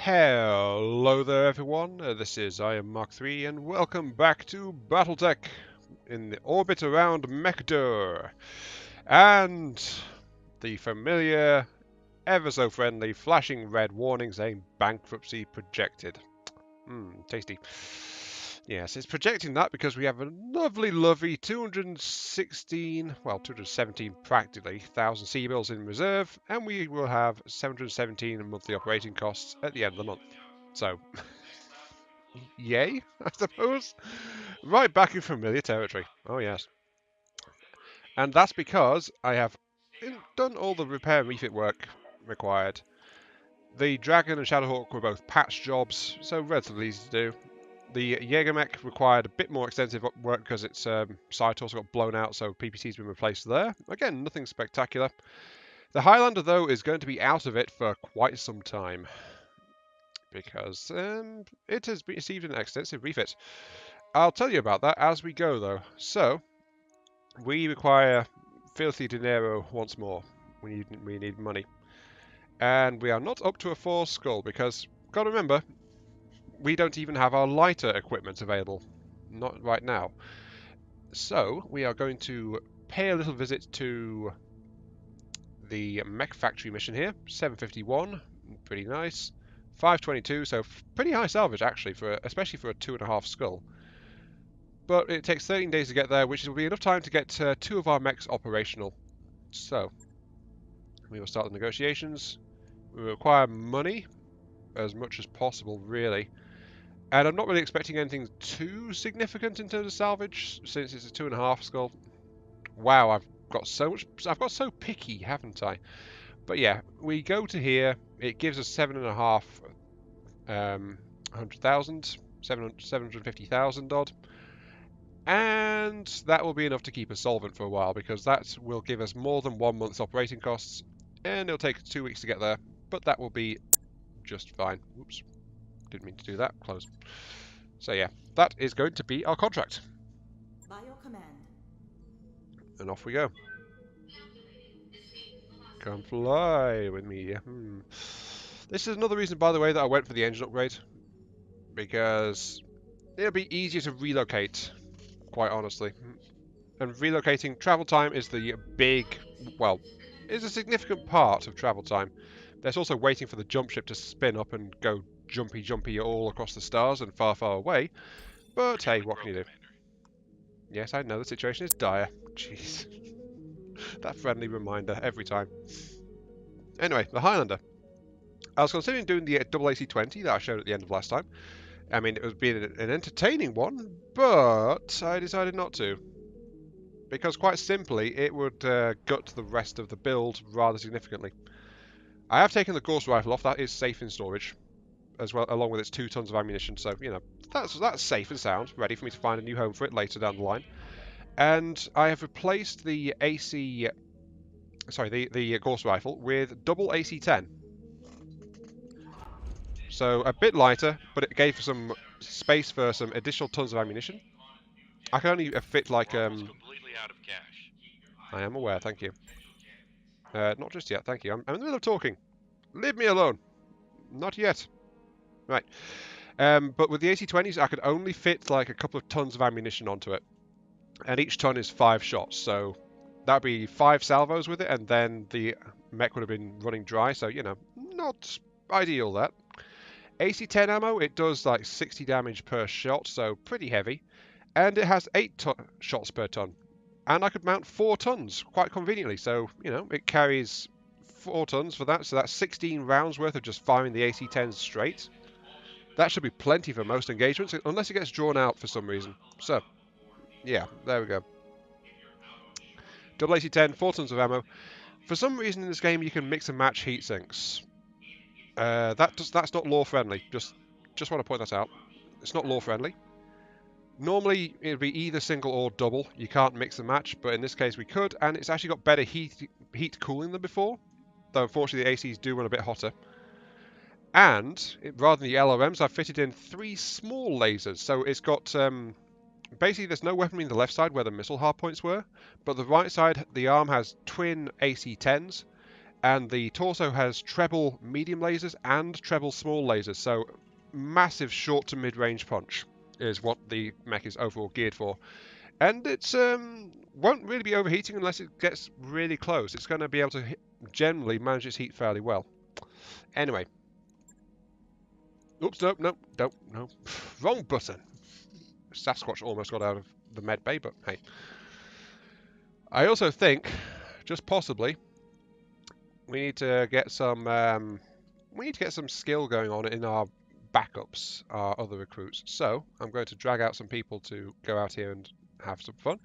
Hello there everyone, this is I am Mark III and welcome back to Battletech in the orbit around Mekdur. And the familiar, ever so friendly, flashing red warning saying bankruptcy projected. Tasty. Yes, it's projecting that because we have a lovely 217 practically, thousand C-bills in reserve, and we will have 717 monthly operating costs at the end of the month. So, yay, I suppose. Right back in familiar territory. Oh yes. And that's because I have done all the repair and refit work required. The Dragon and Shadowhawk were both patch jobs, so relatively easy to do. The Jägermech required a bit more extensive work because its side torso got blown out, so PPC's been replaced there. Again, nothing spectacular. The Highlander, though, is going to be out of it for quite some time because it has received an extensive refit. I'll tell you about that as we go, though. So, we require filthy dinero once more. We need money. And we are not up to a 4 skull because, gotta remember, we don't even have our lighter equipment available. Not right now. So, we are going to pay a little visit to the mech factory mission here. 751, pretty nice. 522, so pretty high salvage actually, especially for a 2.5 skull. But it takes 13 days to get there, which will be enough time to get 2 of our mechs operational. So, we will start the negotiations. We require money, as much as possible, really. And I'm not really expecting anything too significant in terms of salvage, since it's a 2.5 skull. Wow, I've got so picky, haven't I? But yeah, we go to here. It gives us 750,000 odd. And that will be enough to keep us solvent for a while, because that will give us more than 1 month's operating costs, and it'll take 2 weeks to get there, but that will be just fine. Oops, didn't mean to do that. Close. So yeah, that is going to be our contract. By your command. And off we go. Come fly with me. This is another reason, by the way, that I went for the engine upgrade, because it'll be easier to relocate, quite honestly. And relocating, travel time is the is a significant part of travel time. There's also waiting for the jump ship to spin up and go jumpy all across the stars and far away. But hey, what can you do? Yes, I know the situation is dire. Jeez. That friendly reminder every time. Anyway, the Highlander. I was considering doing the double AC-20 that I showed at the end of last time. I mean, it was being an entertaining one, but I decided not to. Because quite simply, it would gut the rest of the build rather significantly. I have taken the Ghost Rifle off. That is safe in storage, as well, along with its 2 tons of ammunition. So, you know, that's safe and sound, ready for me to find a new home for it later down the line. And I have replaced the the Ghost Rifle with double AC-10. So a bit lighter, but it gave some space for some additional tons of ammunition. I can only fit like completely out of cash. I am aware, thank you. Not just yet, thank you. I'm in the middle of talking. Leave me alone. Not yet. Right. But with the AC-20s, I could only fit like a couple of tons of ammunition onto it. And each ton is 5 shots, so that would be 5 salvos with it, and then the mech would have been running dry, so, you know, not ideal, that. AC-10 ammo, it does like 60 damage per shot, so pretty heavy. And it has 8 shots per ton. And I could mount 4 tons quite conveniently, so, you know, it carries 4 tons for that, so that's 16 rounds worth of just firing the AC-10s straight. That should be plenty for most engagements, unless it gets drawn out for some reason. So, yeah, there we go. Double AC-10, 4 tons of ammo. For some reason in this game, you can mix and match heat sinks. That's not law friendly. Just want to point that out. It's not law friendly. Normally, it would be either single or double. You can't mix and match, but in this case we could, and it's actually got better heat cooling than before. Though unfortunately the ACs do run a bit hotter. And rather than the LRMs, I've fitted in 3 small lasers. So it's got basically there's no weaponry in the left side where the missile hardpoints were, but the right side, the arm has twin AC-10s, And the torso has treble medium lasers and treble small lasers, so massive short to mid-range punch is what the mech is overall geared for. And it's won't really be overheating unless it gets really close. It's going to be able to generally manage its heat fairly well. Anyway. Oops, no. Wrong button. Sasquatch almost got out of the med bay, but hey. I also think, just possibly, we need to get some skill going on in our backups, our other recruits. So I'm going to drag out some people to go out here and have some fun.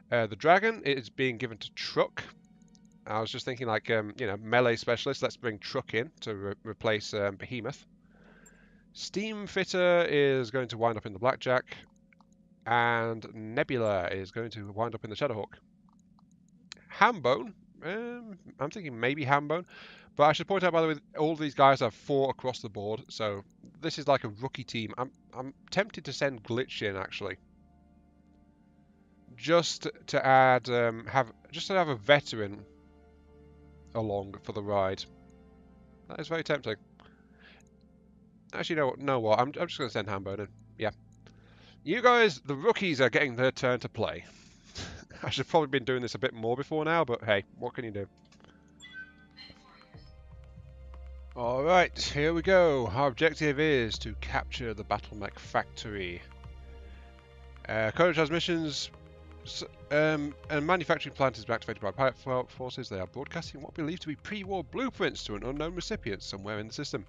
The dragon is being given to Truck. I was just thinking, like, melee specialist. Let's bring Truck in to replace Behemoth. Steam Fitter is going to wind up in the Blackjack, and Nebula is going to wind up in the Shadowhawk. Hambone, I'm thinking maybe Hambone, but I should point out, by the way, all these guys have 4 across the board, so this is like a rookie team. I'm tempted to send Glitch in, actually, just to add have a veteran along for the ride. That is very tempting. Actually, know what? I'm just going to send Hambone in. Yeah. You guys, the rookies, are getting their turn to play. I should have probably been doing this a bit more before now, but hey, what can you do? Alright, here we go. Our objective is to capture the Battletech factory. Code transmissions and manufacturing plant is activated by pirate forces. They are broadcasting what believed to be pre-war blueprints to an unknown recipient somewhere in the system.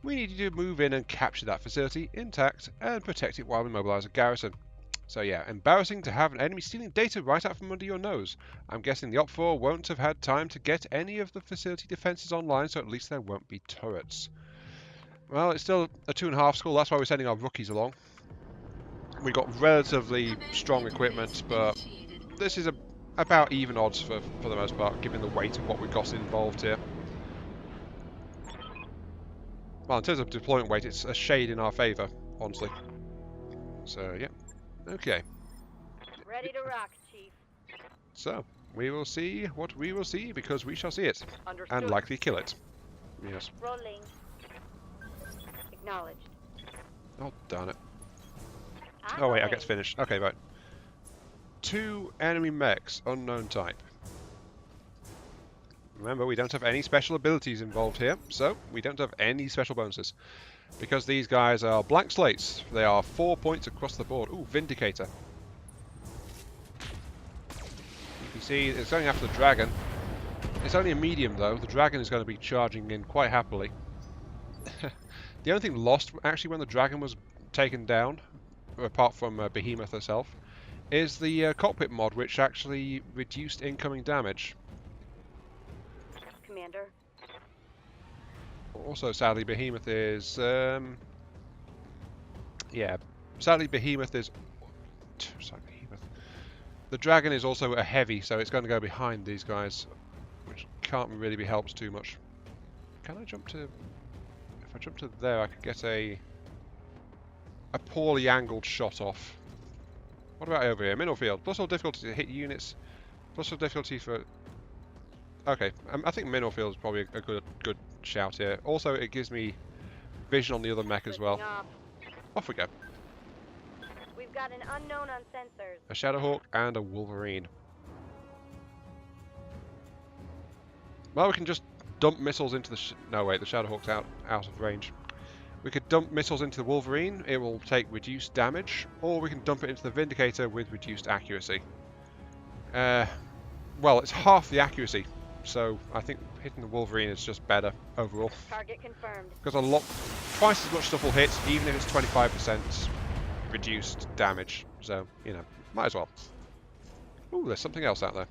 We need you to move in and capture that facility intact and protect it while we mobilize a garrison. So yeah, embarrassing to have an enemy stealing data right out from under your nose. I'm guessing the Op4 won't have had time to get any of the facility defenses online, so at least there won't be turrets. Well, it's still a 2.5 score, that's why we're sending our rookies along. We got relatively strong equipment, but this is about even odds for the most part, given the weight of what we've got involved here. Well, in terms of deployment weight, it's a shade in our favour, honestly. So, yeah. Okay. Ready to rock, Chief. So, we will see what we will see, because we shall see it. Understood. And likely kill it. Yes. Rolling. Acknowledged. Oh, darn it. Oh, wait, I get to finish. Okay, right. 2 enemy mechs, unknown type. Remember, we don't have any special abilities involved here, so we don't have any special bonuses. Because these guys are blank slates. They are 4 points across the board. Ooh, Vindicator. You can see it's going after the dragon. It's only a medium, though. The dragon is going to be charging in quite happily. The only thing lost, actually, when the dragon was taken down, apart from Behemoth herself, is the cockpit mod, which actually reduced incoming damage. Commander. Also, sadly, Behemoth is... yeah, sadly, Behemoth is... Sorry, Behemoth. The dragon is also a heavy, so it's going to go behind these guys, which can't really be helped too much. Can I jump to... If I jump to there, I could get a poorly angled shot off. What about over here? Mineral field. Plus all difficulty to hit units. Plus all difficulty for... Okay, I think mineral field is probably a good shout here. Also, it gives me vision on the other mech as well. Off we go. We've got an unknown on sensors. A Shadowhawk and a Wolverine. Well, we can just dump missiles into the... No, wait, the Shadowhawk's out of range. We could dump missiles into the Wolverine. It will take reduced damage. Or we can dump it into the Vindicator with reduced accuracy. Well, it's half the accuracy. So I think hitting the Wolverine is just better overall. Target confirmed. Because twice as much stuff will hit, even if it's 25% reduced damage. So, you know, might as well. Ooh, there's something else out there.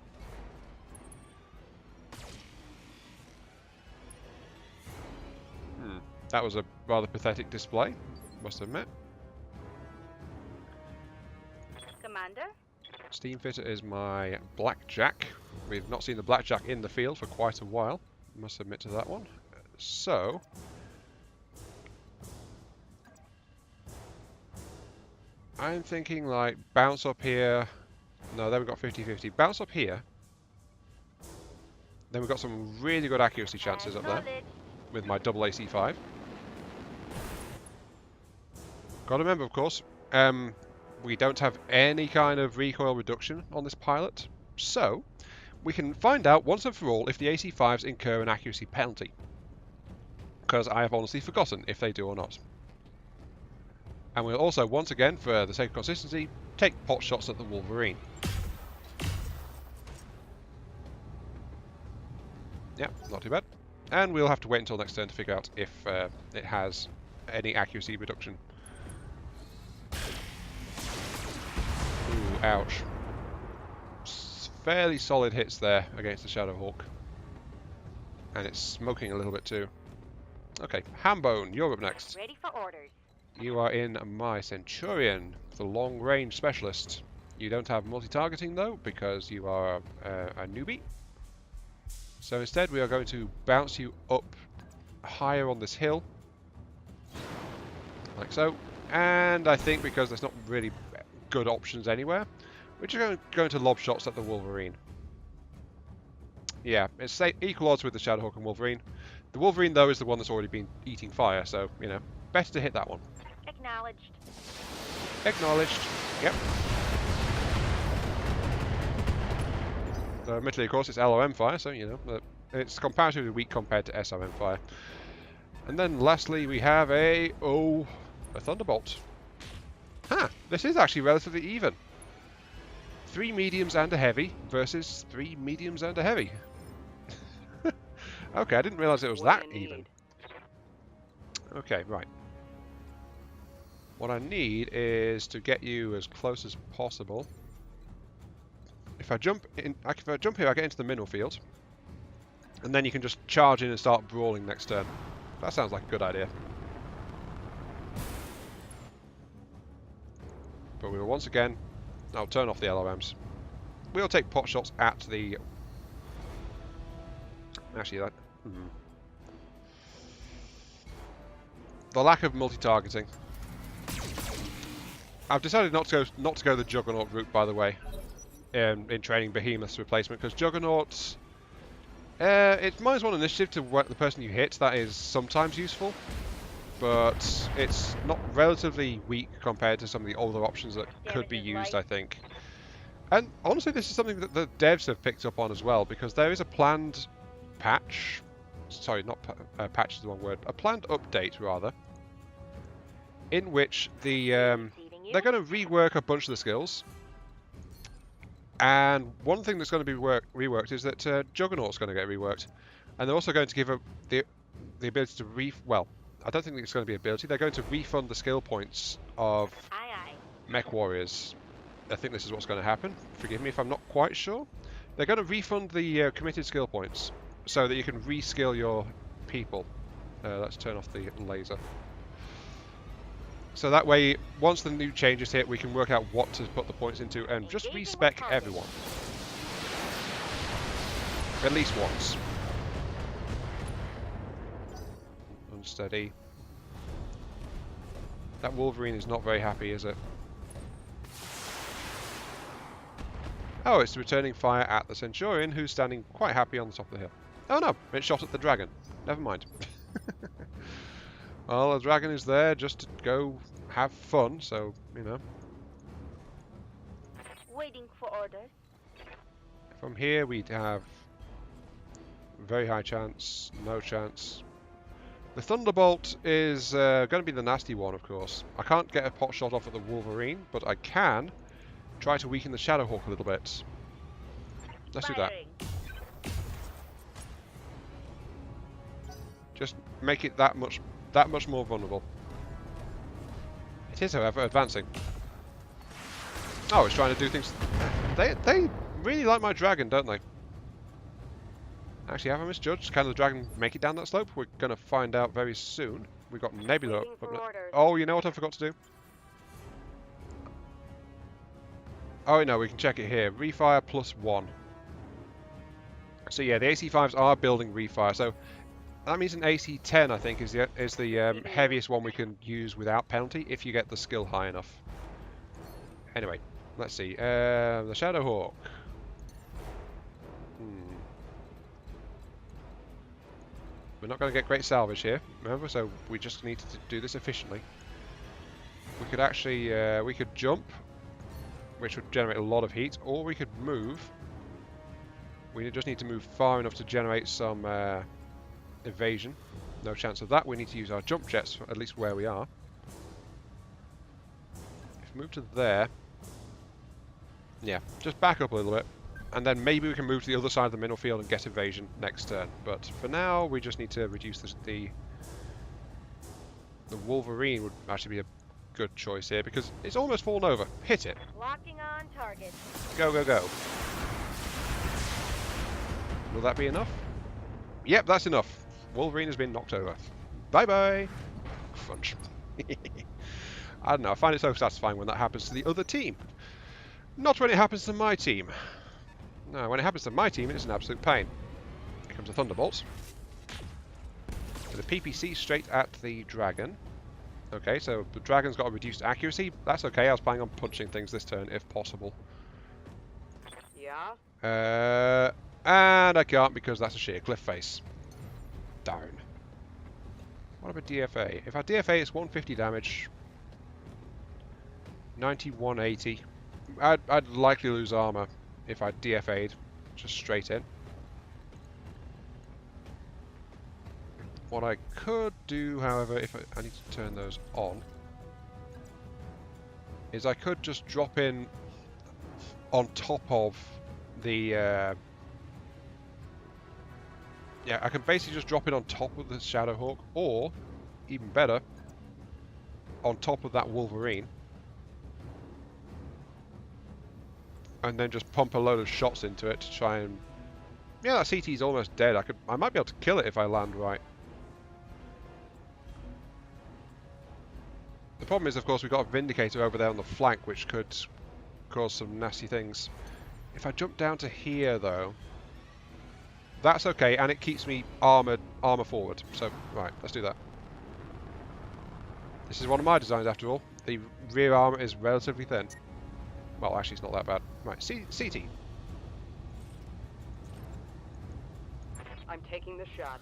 That was a rather pathetic display, must admit. Commander? Steam Fitter is my Blackjack. We've not seen the Blackjack in the field for quite a while, must admit to that one. So... I'm thinking, like, bounce up here. No, there we've got 50-50. Bounce up here. Then we've got some really good accuracy chances up there Acknowledged. with my double AC5. Got to remember, of course, we don't have any kind of recoil reduction on this pilot, so we can find out once and for all if the AC5s incur an accuracy penalty, because I have honestly forgotten if they do or not. And we'll also, once again, for the sake of consistency, take pot shots at the Wolverine. Yeah, not too bad. And we'll have to wait until next turn to figure out if it has any accuracy reduction. Ooh, ouch. Fairly solid hits there against the Shadowhawk. And it's smoking a little bit too. Okay, Hambone, you're up next. Ready for orders. You are in my Centurion, the long-range specialist. You don't have multi-targeting though, because you are a newbie. So instead we are going to bounce you up higher on this hill. Like so. And I think because there's not really good options anywhere, we're just going to lob shots at the Wolverine. Yeah, it's equal odds with the Shadowhawk and Wolverine. The Wolverine though is the one that's already been eating fire, so, you know, better to hit that one. Acknowledged. Acknowledged. Yep. So admittedly, of course, it's LOM fire, so, you know, it's comparatively weak compared to SRM fire. And then lastly, we have a Thunderbolt. Huh, this is actually relatively even. 3 mediums and a heavy versus 3 mediums and a heavy. Okay, I didn't realise it was that even. Okay, right. What I need is to get you as close as possible. If I jump in, if I jump here, I get into the mineral field, and then you can just charge in and start brawling next turn. That sounds like a good idea. But we will once again, I'll turn off the LOMs. We'll take pot shots at the. Actually, that. The lack of multi-targeting. I've decided not to go the Juggernaut route, by the way, in training Behemoth's replacement, because Juggernauts, it's -1 initiative to the person you hit. That is sometimes useful, but it's not relatively weak compared to some of the older options that could be used, I think. And honestly, this is something that the devs have picked up on as well, because there is a planned patch. Sorry, not patch is the wrong word. A planned update, rather, in which they're going to rework a bunch of the skills. And one thing that's going to be reworked is that Juggernaut's going to get reworked. And they're also going to give the ability to well, I don't think it's going to be ability. They're going to refund the skill points of mech warriors. I think this is what's going to happen. Forgive me if I'm not quite sure. They're going to refund the committed skill points so that you can reskill your people. Let's turn off the laser. So that way, once the new changes hit, we can work out what to put the points into and just respec everyone. At least once. Unsteady. That Wolverine is not very happy, is it? Oh, it's returning fire at the Centurion, who's standing quite happy on the top of the hill. Oh no, it shot at the dragon. Never mind. Well, the dragon is there just to go have fun, so, you know. Waiting for orders. From here we'd have very high chance, no chance. The Thunderbolt is going to be the nasty one, of course. I can't get a pot shot off at the Wolverine, but I can try to weaken the Shadowhawk a little bit. Let's do that. Just make it that much more vulnerable. It is, however, advancing. Oh, it's trying to do things. They really like my dragon, don't they? Actually, have I misjudged? Can the dragon make it down that slope? We're going to find out very soon. We've got Nebula. Oh, you know what I forgot to do? Oh, no, we can check it here. Refire +1. So yeah, the AC5s are building refire. So that means an AC10, I think, is the heaviest one we can use without penalty if you get the skill high enough. Anyway, let's see. The Shadowhawk. We're not going to get great salvage here, remember, so we just need to do this efficiently. We could actually, we could jump, which would generate a lot of heat, or we could move. We just need to move far enough to generate some evasion. No chance of that. We need to use our jump jets, at least where we are. If we move to there, yeah, just back up a little bit. And then maybe we can move to the other side of the mineral field and get evasion next turn. But for now, we just need to reduce the Wolverine would actually be a good choice here because it's almost fallen over. Hit it. Locking on target. Go, go, go. Will that be enough? Yep, that's enough. Wolverine has been knocked over. Bye-bye. Crunch. I don't know, I find it so satisfying when that happens to the other team. Not when it happens to my team. No, when it happens to my team, it's an absolute pain. Here comes the Thunderbolts. With a PPC straight at the dragon. Okay, so the dragon's got a reduced accuracy. That's okay, I was planning on punching things this turn if possible. Yeah? And I can't because that's a sheer cliff face. Darn. What about DFA? If I DFA, it's 150 damage. 90, 180. I'd likely lose armor if I DFA'd just straight in. What I could do, however, if I need to turn those on, is I could just drop in on top of the... yeah, I can basically just drop it on top of the Shadowhawk, or, even better, on top of that Wolverine. And then just pump a load of shots into it to try and... Yeah, that CT's almost dead. I might be able to kill it if I land right. The problem is, of course, we've got a Vindicator over there on the flank, which could cause some nasty things. If I jump down to here, though... That's okay, and it keeps me armor forward. So, right, let's do that. This is one of my designs, after all. The rear armor is relatively thin. Well, actually, it's not that bad. Right, CT. I'm taking the shot.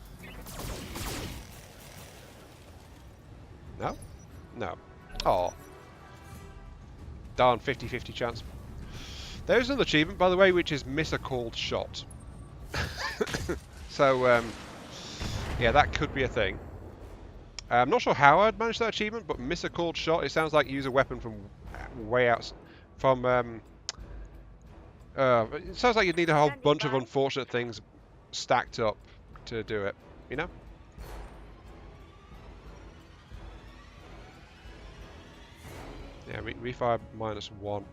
No? No. Oh. Darn 50-50 chance. There's another achievement, by the way, which is miss a called shot. So, yeah, that could be a thing. I'm not sure how I'd manage that achievement, but miss a called shot, it sounds like use a weapon from way out... From, it sounds like you'd need a whole bunch of unfortunate things stacked up to do it, you know? Yeah, refire -1.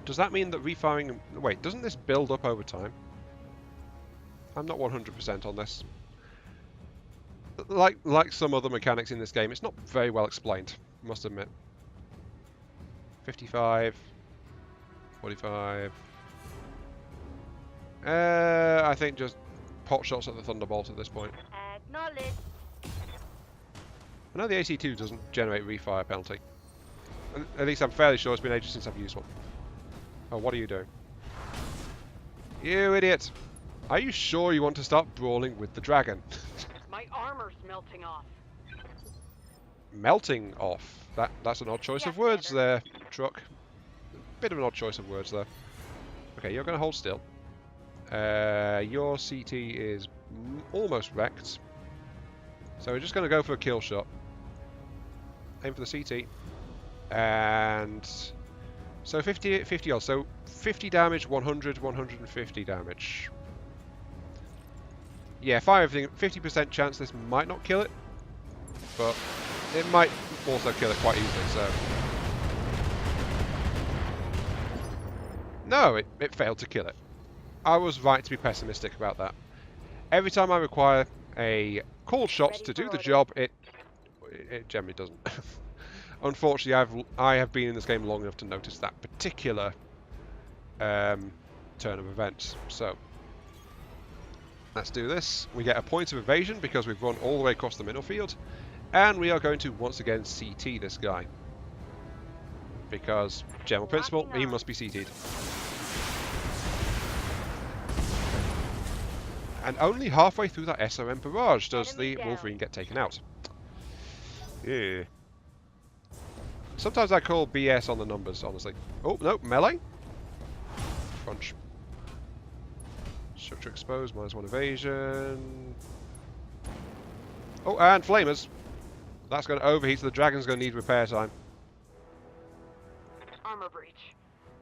Does that mean that refiring... Wait, doesn't this build up over time? I'm not 100% on this. Like some other mechanics in this game, it's not very well explained, must admit. 55, 45. I think just pot shots at the Thunderbolt at this point. Acknowledge. I know the AC2 doesn't generate refire penalty. At least I'm fairly sure it's been ages since I've used one. Oh, what are you doing? You idiot! Are you sure you want to start brawling with the dragon? My armor's melting off. Melting off. That's an odd choice of words there, Truck. Bit of an odd choice of words there. Okay, you're going to hold still. Your CT is almost wrecked. So we're just going to go for a kill shot. Aim for the CT. And... So 50 odd. So 50 damage, 100, 150 damage. Yeah, fire everything. 50% chance this might not kill it. But it might also kill it quite easily, so... No, it failed to kill it. I was right to be pessimistic about that. Every time I require a called shot to do the job, it generally doesn't. Unfortunately, I have been in this game long enough to notice that particular turn of events. So, let's do this. We get a point of evasion because we've run all the way across the middle field. And we are going to once again CT this guy. Because, general principle, he must be CT'd. And only halfway through that SRM barrage does Enemy the down. Wolverine get taken out. Yeah. Sometimes I call BS on the numbers, honestly. Oh, no, melee? Crunch. Structure exposed, -1 evasion. Oh, and flamers. That's going to overheat, so the dragon's going to need repair time. Armor breach.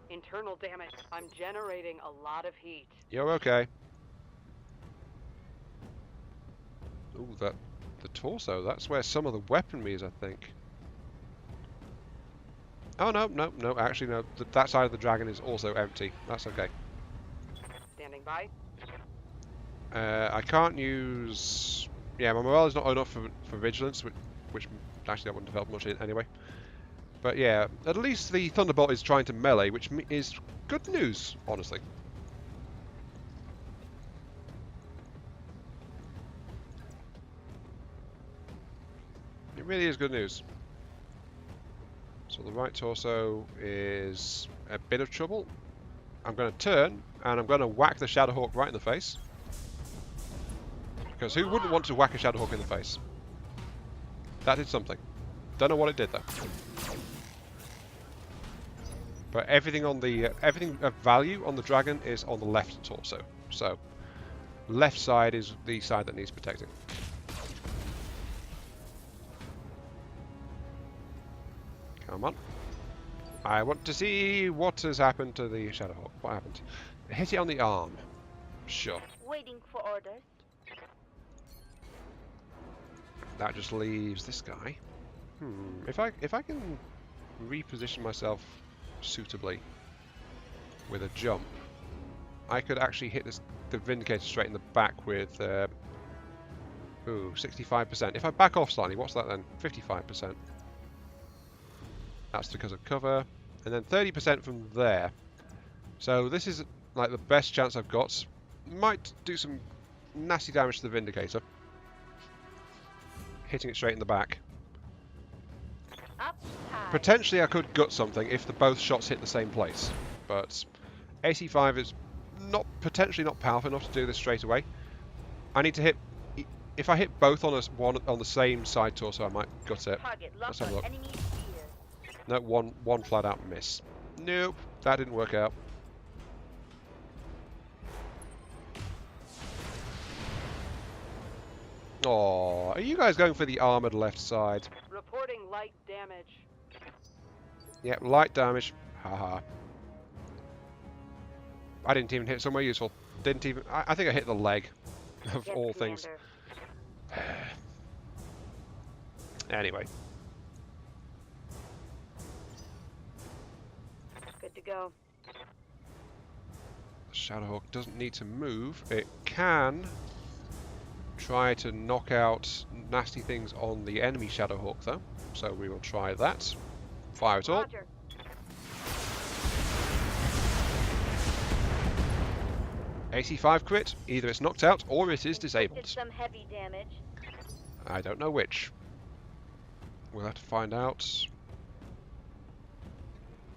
Internal damage. I'm generating a lot of heat. You're okay. Ooh, the torso, that's where some of the weaponry is, I think. Oh, no, actually, no. That side of the dragon is also empty. That's okay. Standing by. I can't use... Yeah, my morale is not enough for vigilance, which actually that wouldn't have helped much anyway. But yeah, at least the Thunderbolt is trying to melee, which is good news, honestly. It really is good news. So the right torso is a bit of trouble. I'm going to turn, and I'm going to whack the Shadowhawk right in the face. Because who wouldn't want to whack a Shadowhawk in the face? That did something. Don't know what it did though. But everything on the everything of value on the dragon is on the left torso. So left side is the side that needs protecting. Come on. I want to see what has happened to the Shadowhawk. What happened? Hit it on the arm. Sure. Waiting for orders. That just leaves this guy. If I can reposition myself suitably with a jump, I could actually hit the Vindicator straight in the back with 65%. If I back off slightly, what's that then? 55%. That's because of cover, and then 30% from there. So this is like the best chance I've got. Might do some nasty damage to the Vindicator. Hitting it straight in the back. Up high. Potentially I could gut something if both shots hit the same place, but AC5 is potentially not powerful enough to do this straight away. I need to hit. If I hit both on the same side torso, I might gut it. Target Let's locked have a on look. enemy sphere. No, one flat out miss. Nope, that didn't work out. Oh, are you guys going for the armored left side? Reporting light damage. Yep, light damage. Haha. I didn't even hit somewhere useful. Didn't even. I think I hit the leg, of Yes, all things. Commander. Anyway, Good to go. Shadowhawk doesn't need to move. It can try to knock out nasty things on the enemy Shadowhawk, though. So we will try that. Fire it all. Roger. AC5 crit. Either it's knocked out or it is Inflicted disabled. some heavy damage. I don't know which. We'll have to find out.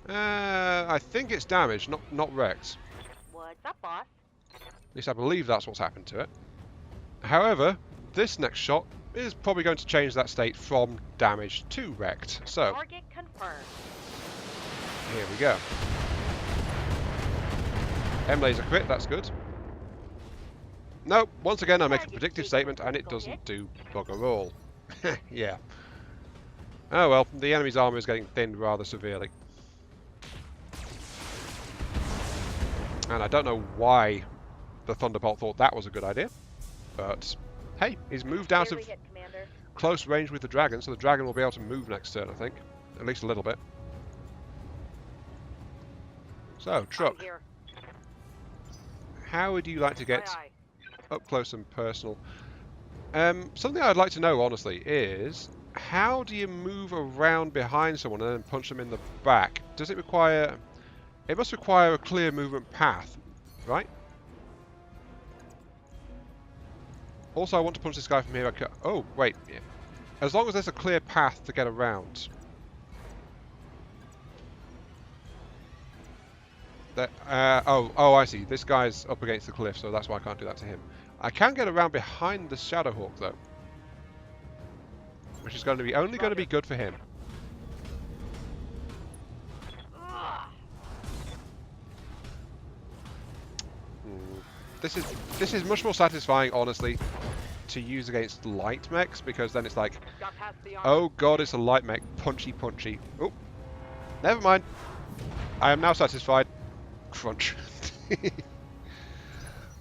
I think it's damaged, not wrecked. What's up, boss? At least I believe that's what's happened to it. However, this next shot is probably going to change that state from damaged to wrecked. So, Target confirmed. here we go. M-laser crit, that's good. No, once again I make a predictive statement and it doesn't do bugger all. Yeah. Oh well, the enemy's armor is getting thinned rather severely. And I don't know why the Thunderbolt thought that was a good idea. But, hey, he's moved out of Barely hit, Commander. close range with the dragon, so the dragon will be able to move next turn, I think. At least a little bit. So, Truck, I'm here. how would you like to get Aye, up close and personal? Something I'd like to know, honestly, is how do you move around behind someone and then punch them in the back? Does it require... It must require a clear movement path, right? Also, I want to punch this guy from here. Oh, wait. Yeah. As long as there's a clear path to get around. That, oh, I see. This guy's up against the cliff, so that's why I can't do that to him. I can get around behind the Shadowhawk though, which is going to be only going to be good for him. This is much more satisfying, honestly, to use against light mechs, because then it's like, oh god, it's a light mech, punchy punchy. Oh, never mind. I am now satisfied. Crunch.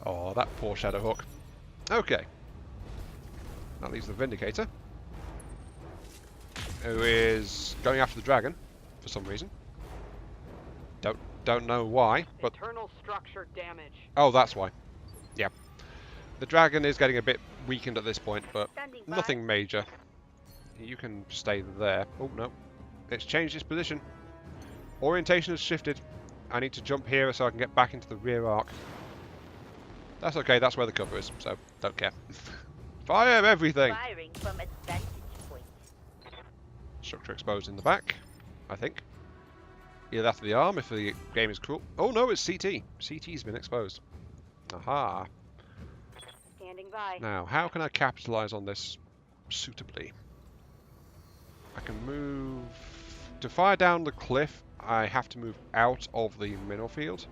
Oh, that poor Shadowhawk. Okay. That leaves the Vindicator, who is going after the dragon for some reason. Don't know why, but internal structure damage. Oh, that's why. Yeah. The dragon is getting a bit weakened at this point, but Standing by. nothing major. You can stay there. Oh, no. It's changed its position. Orientation has shifted. I need to jump here so I can get back into the rear arc. That's okay, that's where the cover is, so don't care. Fire everything! Firing from its vantage point. Structure exposed in the back, I think. Either that or the arm if the game is cruel. Oh no, it's CT. CT's been exposed. Aha. Standing by. Now, how can I capitalise on this suitably? I can move... To fire down the cliff, I have to move out of the mineral field.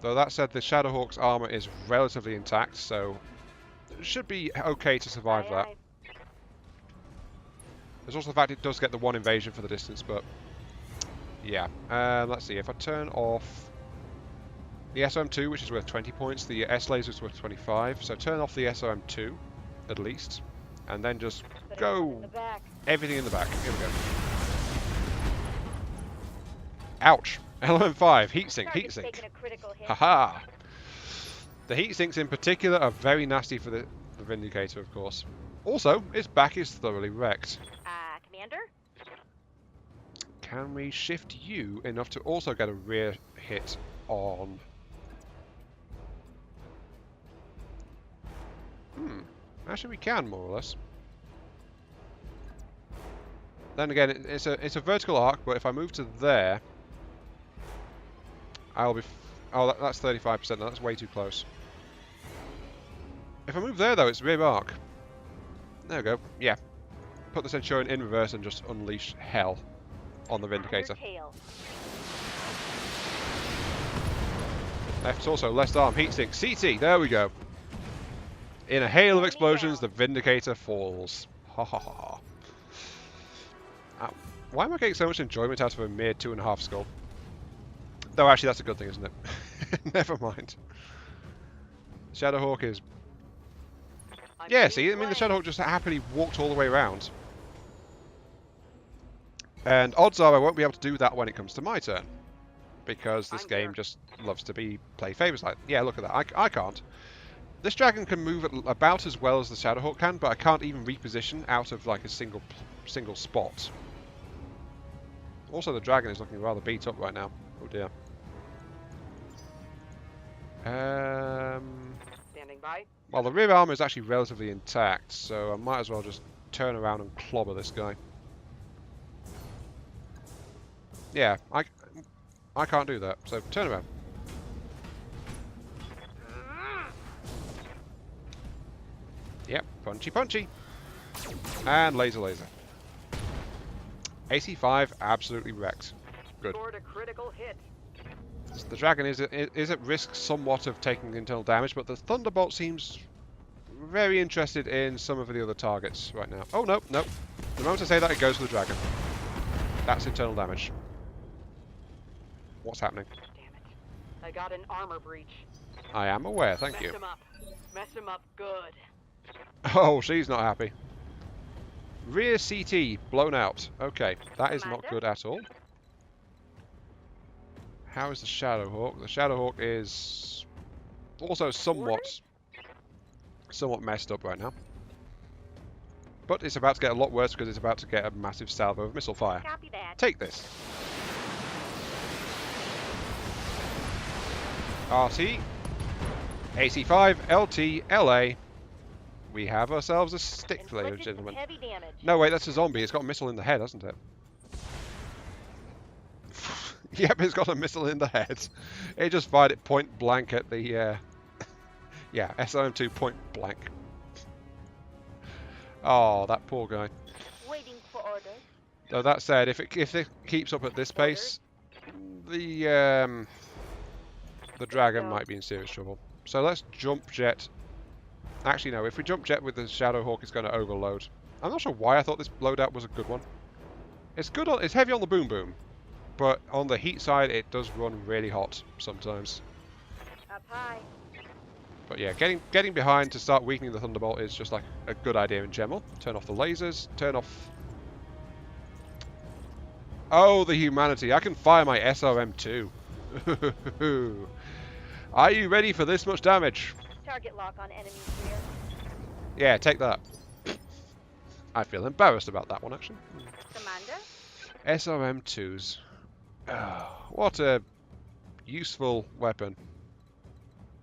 Though that said, the Shadowhawk's armour is relatively intact, so it should be okay to survive that. There's also the fact it does get the one invasion for the distance, but yeah. Let's see, if I turn off the SOM2, which is worth 20 points, the S-Laser is worth 25, so turn off the SOM2, at least, and then just go everything in the back. Here we go. Ouch! Element 5, heatsink, heatsink. Haha! The heatsinks in particular are very nasty for the Vindicator, of course. Also, its back is thoroughly wrecked. Commander? Can we shift you enough to also get a rear hit on... Actually we can, more or less. Then again, it's a vertical arc, but if I move to there... I'll be... Oh, that's 35%, that's way too close. If I move there, though, it's rear arc. There we go, yeah. Put the Centurion in reverse and just unleash hell on the Vindicator. Left also, left arm, heatsink, CT, there we go. In a hail of explosions, the Vindicator falls. Ha ha ha. Why am I getting so much enjoyment out of a mere 2.5 skull? Though actually that's a good thing, isn't it? Never mind. Shadowhawk is... Yeah, see, I mean the Shadowhawk just happily walked all the way around. And odds are I won't be able to do that when it comes to my turn. Because this game just loves to play favours like... Yeah, look at that, I can't. This dragon can move about as well as the Shadowhawk can, but I can't even reposition out of like a single spot. Also the dragon is looking rather beat up right now. Oh dear. Standing by. Well, the rear armor is actually relatively intact, so I might as well just turn around and clobber this guy. Yeah, I can't do that, so turn around. Yep, punchy punchy. And laser laser. AC5 absolutely wrecked. Good. Scored a critical hit. The dragon is at risk somewhat of taking internal damage, but the Thunderbolt seems very interested in some of the other targets right now. Oh, no, no. The moment I say that, it goes for the dragon. That's internal damage. What's happening? Damn it. I got an armor breach. I am aware, thank you. Messed him up good. Oh, she's not happy. Rear CT blown out. Okay, that is not good at all. How is the Shadowhawk? The Shadowhawk is also somewhat messed up right now. But it's about to get a lot worse because it's about to get a massive salvo of missile fire. Copy that. Take this. RT, AC5, LT, LA. We have ourselves a stick, ladies and gentlemen. No, wait, that's a zombie. It's got a missile in the head, hasn't it? Yep, it's got a missile in the head. It just fired it point blank at the Yeah, SRM2 point blank. Oh, that poor guy. Waiting for orders. Though that said, if it keeps up at this pace, the dragon might be in serious trouble. So let's jump jet. Actually, no. If we jump jet with the Shadowhawk, it's going to overload. I'm not sure why I thought this loadout was a good one. It's good. It's heavy on the boom boom, but on the heat side, it does run really hot sometimes. Up high. But yeah, getting behind to start weakening the Thunderbolt is just like a good idea in general. Turn off the lasers. Turn off. Oh, the humanity! I can fire my SRM too. Are you ready for this much damage? Target lock on enemy's rear. Yeah, take that. I feel embarrassed about that one, actually. Commander? SRM2s. What a useful weapon.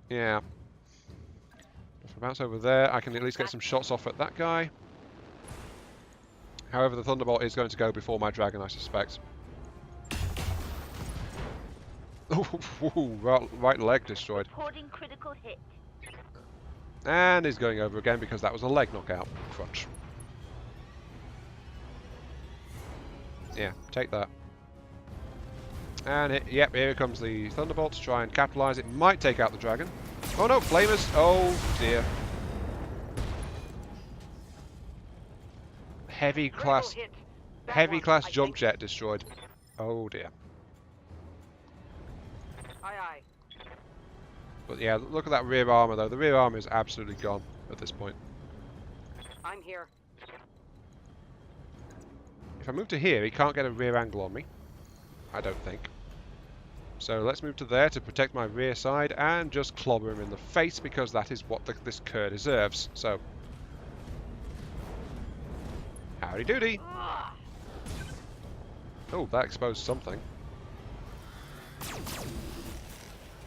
Yeah. If I bounce over there, I can at least get some shots off at that guy. However, the Thunderbolt is going to go before my dragon, I suspect. Oh, right leg destroyed. Reporting critical hit. And he's going over again because that was a leg knockout. Crunch. Yeah, take that. And yep, here comes the Thunderbolt to try and capitalize. It might take out the dragon. Oh no, flamers! Oh dear. Heavy class jump jet destroyed. Oh dear. Aye, aye. But yeah, look at that rear armor though. The rear armor is absolutely gone at this point. I'm here. If I move to here, he can't get a rear angle on me. I don't think. So let's move to there to protect my rear side and just clobber him in the face because that is what this cur deserves. So, howdy doody. Oh, that exposed something.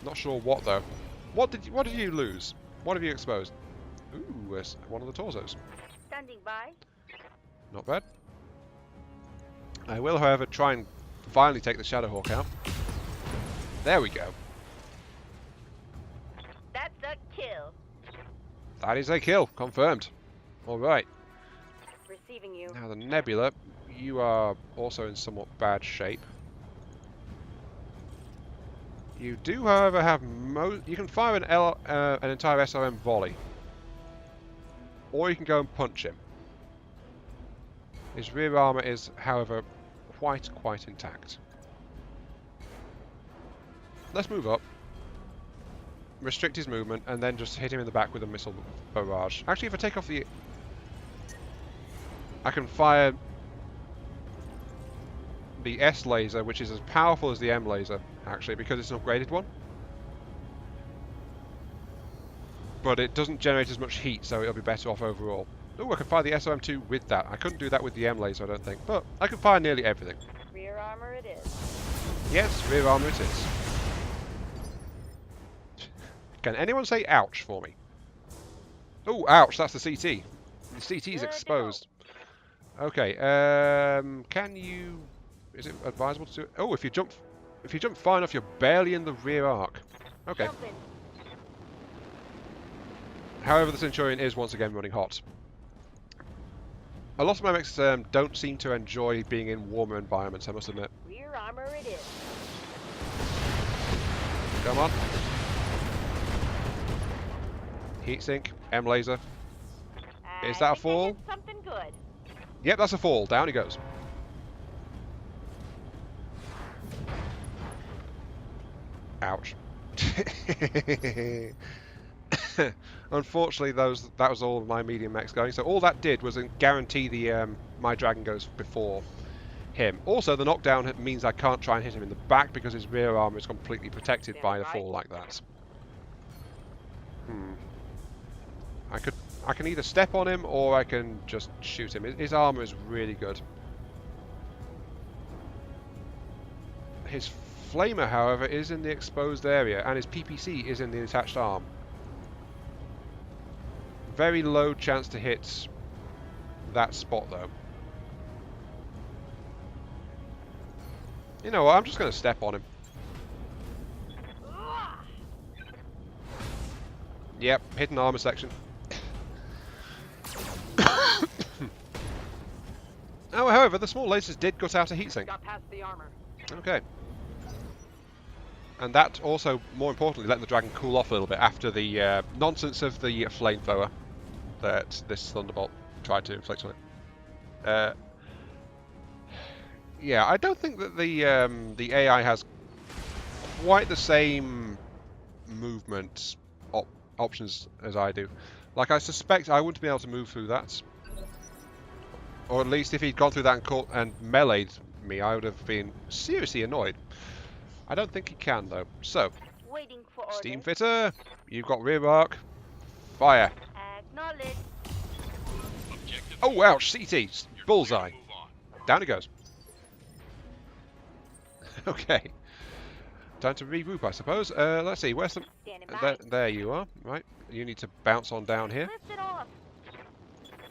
Not sure what though. What did you lose? What have you exposed? Ooh, one of the torsos. Standing by. Not bad. I will, however, try and finally take the Shadowhawk out. There we go. That's a kill. That is a kill, confirmed. All right. Receiving you. Now the Nebula, you are also in somewhat bad shape. You do, however, have you can fire an entire SRM volley, or you can go and punch him. His rear armor is, however, quite intact. Let's move up, restrict his movement, and then just hit him in the back with a missile barrage. Actually, if I take off the... I can fire the S laser, which is as powerful as the M laser, actually, because it's an upgraded one. But it doesn't generate as much heat, so it'll be better off overall. Oh, I can fire the SRM2 with that. I couldn't do that with the M laser, I don't think, but I can fire nearly everything. Rear armor it is. Yes, rear armor it is. Can anyone say ouch for me? Oh, ouch, that's the CT. The CT is exposed. Okay, can you... Is it advisable to do it? Oh, if you jump far enough, you're barely in the rear arc. Okay. However, the Centurion is once again running hot. A lot of my mechs don't seem to enjoy being in warmer environments, I must admit. Rear armor it is. Come on. Heatsink, M laser. Is that a fall? Something good. Yep, that's a fall. Down he goes. Ouch. Unfortunately, that was all of my medium mechs going. So all that did was guarantee the my dragon goes before him. Also, the knockdown means I can't try and hit him in the back because his rear armor is completely protected by a fall like that. I can either step on him or I can just shoot him. His armor is really good. His flamer, however, is in the exposed area, and his PPC is in the attached arm. Very low chance to hit that spot, though. You know what? I'm just going to step on him. Yep, hidden armor section. Oh, however, the small lasers did gut out a heatsink. Got past the armor. Okay. And that also, more importantly, let the dragon cool off a little bit after the nonsense of the flamethrower that this Thunderbolt tried to inflict on it. Yeah, I don't think that the AI has quite the same movement options as I do. Like, I suspect I wouldn't be able to move through that. Or at least if he'd gone through that and meleeed me, I would have been seriously annoyed. I don't think he can, though. So, Waiting for orders. Steam Fitter, you've got rear arc. Fire. Acknowledge. Objective Oh, ouch, CT. You're Bullseye. clear to move on. Down it goes. Okay. Time to regroup, I suppose. Let's see, where's the... Standing by. There you are. Right. You need to bounce on down here. Lift it off.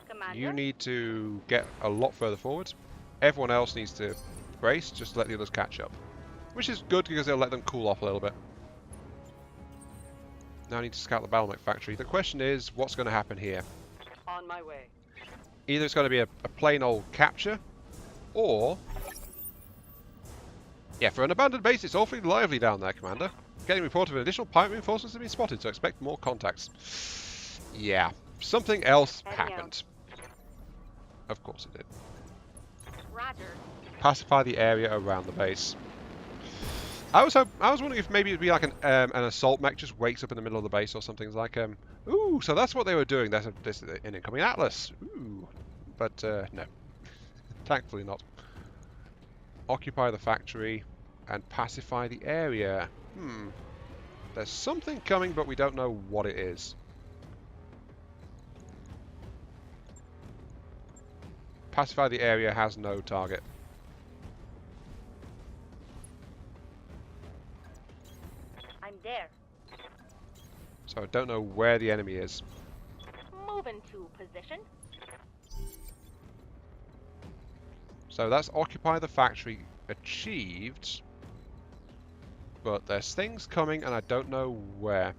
Commander. You need to get a lot further forward. Everyone else needs to brace, just let the others catch up. Which is good because it'll let them cool off a little bit. Now I need to scout the Battletech factory. The question is, what's going to happen here? On my way. Either it's going to be a plain old capture, or... Yeah, for an abandoned base, it's awfully lively down there, Commander. Getting report of additional pirate reinforcements have been spotted, so expect more contacts. Yeah, something else happened. Of course it did. Roger. Pacify the area around the base. I was wondering if maybe it'd be like an assault mech just wakes up in the middle of the base or something. It's like ooh, so that's what they were doing. That's an incoming Atlas. Ooh, but no, thankfully not. Occupy the factory and pacify the area. There's something coming, but we don't know what it is. Pacify the area has no target. I'm there. So I don't know where the enemy is. Move into position. So that's occupy the factory achieved. But there's things coming and I don't know where.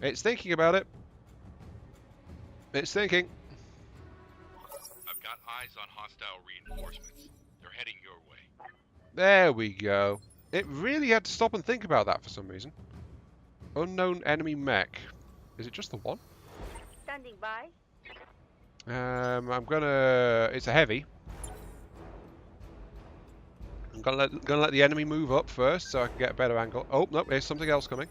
It's thinking about it. It's thinking. I've got eyes on hostile reinforcements. They're heading your way. There we go. It really had to stop and think about that for some reason. Unknown enemy mech. Is it just the one? Standing by. I'm gonna... It's a heavy. I'm gonna let the enemy move up first so I can get a better angle. Oh, no, there's something else coming.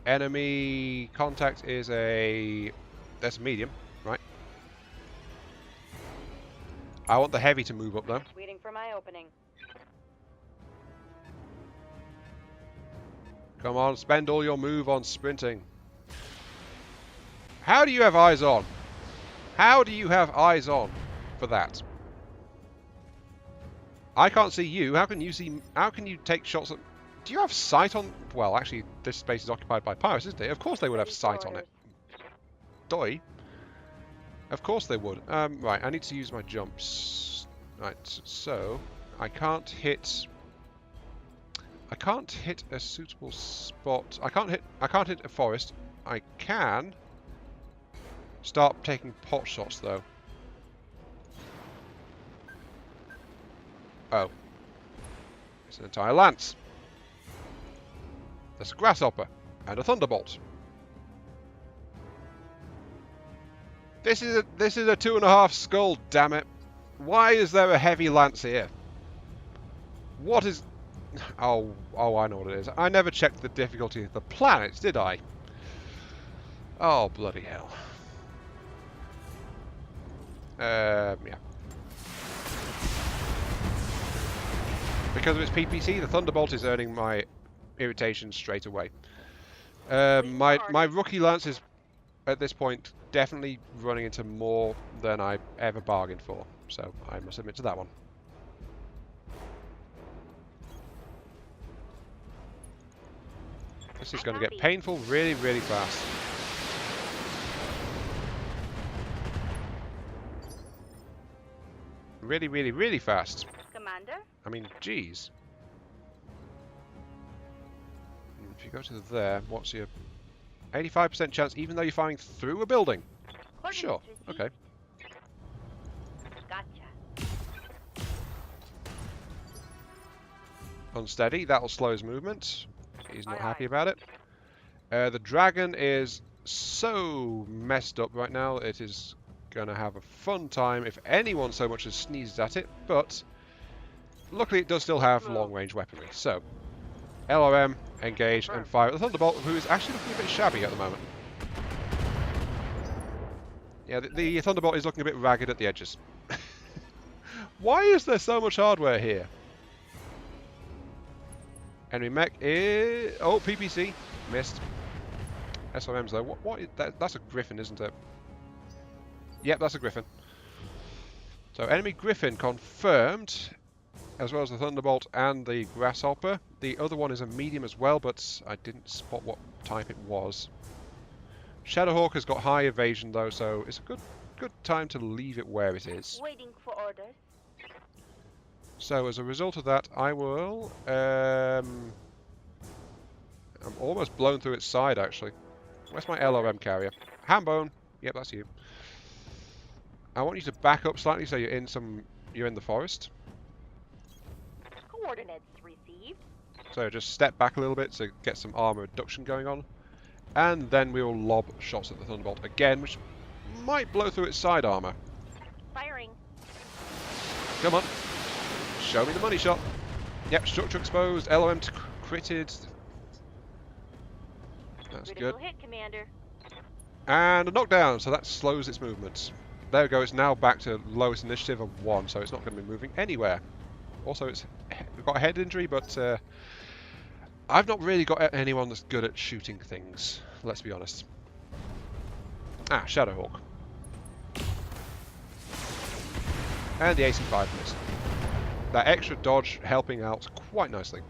Enemy contact is a... That's a medium, right? I want the heavy to move up though. Waiting for my opening. Come on, spend all your move on sprinting. How do you have eyes on? How do you have eyes on for that? I can't see you. How can you see... How can you take shots at... Do you have sight on... Well, actually, this space is occupied by pirates, isn't it? Of course they would have sight on it. Doi. Of course they would. Right, I need to use my jumps. Right, so... I can't hit a suitable spot. I can't hit a forest. I can start taking pot shots though. Oh. It's an entire lance. There's a grasshopper and a thunderbolt. This is a 2.5 skull, damn it. Why is there a heavy lance here? What is... Oh, I know what it is. I never checked the difficulty of the planets, did I? Oh, bloody hell. Yeah. Because of its PPC, the Thunderbolt is earning my irritation straight away. My rookie lance is, at this point, definitely running into more than I ever bargained for. So, I must admit to that one. This is going to get painful really, really fast. Really, really, really fast. Commander? I mean, geez. If you go to there, what's your 85% chance, even though you're firing through a building? Sure. Coordinates received. Okay. Gotcha. Unsteady. That'll slow his movement. He's not Aye, happy aye. about it. The dragon is so messed up right now. It is going to have a fun time if anyone so much as sneezes at it. But luckily, it does still have long-range weaponry. So, LRM, engage, and fire at the Thunderbolt, who is actually looking a bit shabby at the moment. Yeah, the Thunderbolt is looking a bit ragged at the edges. Why is there so much hardware here? Enemy mech is... Oh, PPC. Missed. SRMs though. What is that? That's a Griffin, isn't it? Yep, that's a Griffin. So enemy Griffin confirmed, as well as the Thunderbolt and the Grasshopper. The other one is a medium as well, but I didn't spot what type it was. Shadowhawk has got high evasion though, so it's a good time to leave it where it is. Waiting for orders. So as a result of that, I will... I'm almost blown through its side, actually. Where's my LRM carrier? Hambone. Yep, that's you. I want you to back up slightly so you're in the forest. Coordinates received. So just step back a little bit to get some armor reduction going on. And then we will lob shots at the Thunderbolt again, which might blow through its side armor. Firing. Come on. Show me the money shot. Yep, structure exposed. LOM critted. That's good. Critical hit, Commander. And a knockdown, so that slows its movements. There we go, it's now back to lowest initiative of 1, so it's not going to be moving anywhere. Also, it's got a head injury, but I've not really got anyone that's good at shooting things, let's be honest. Ah, Shadowhawk. And the AC-5 missed. That extra dodge helping out quite nicely.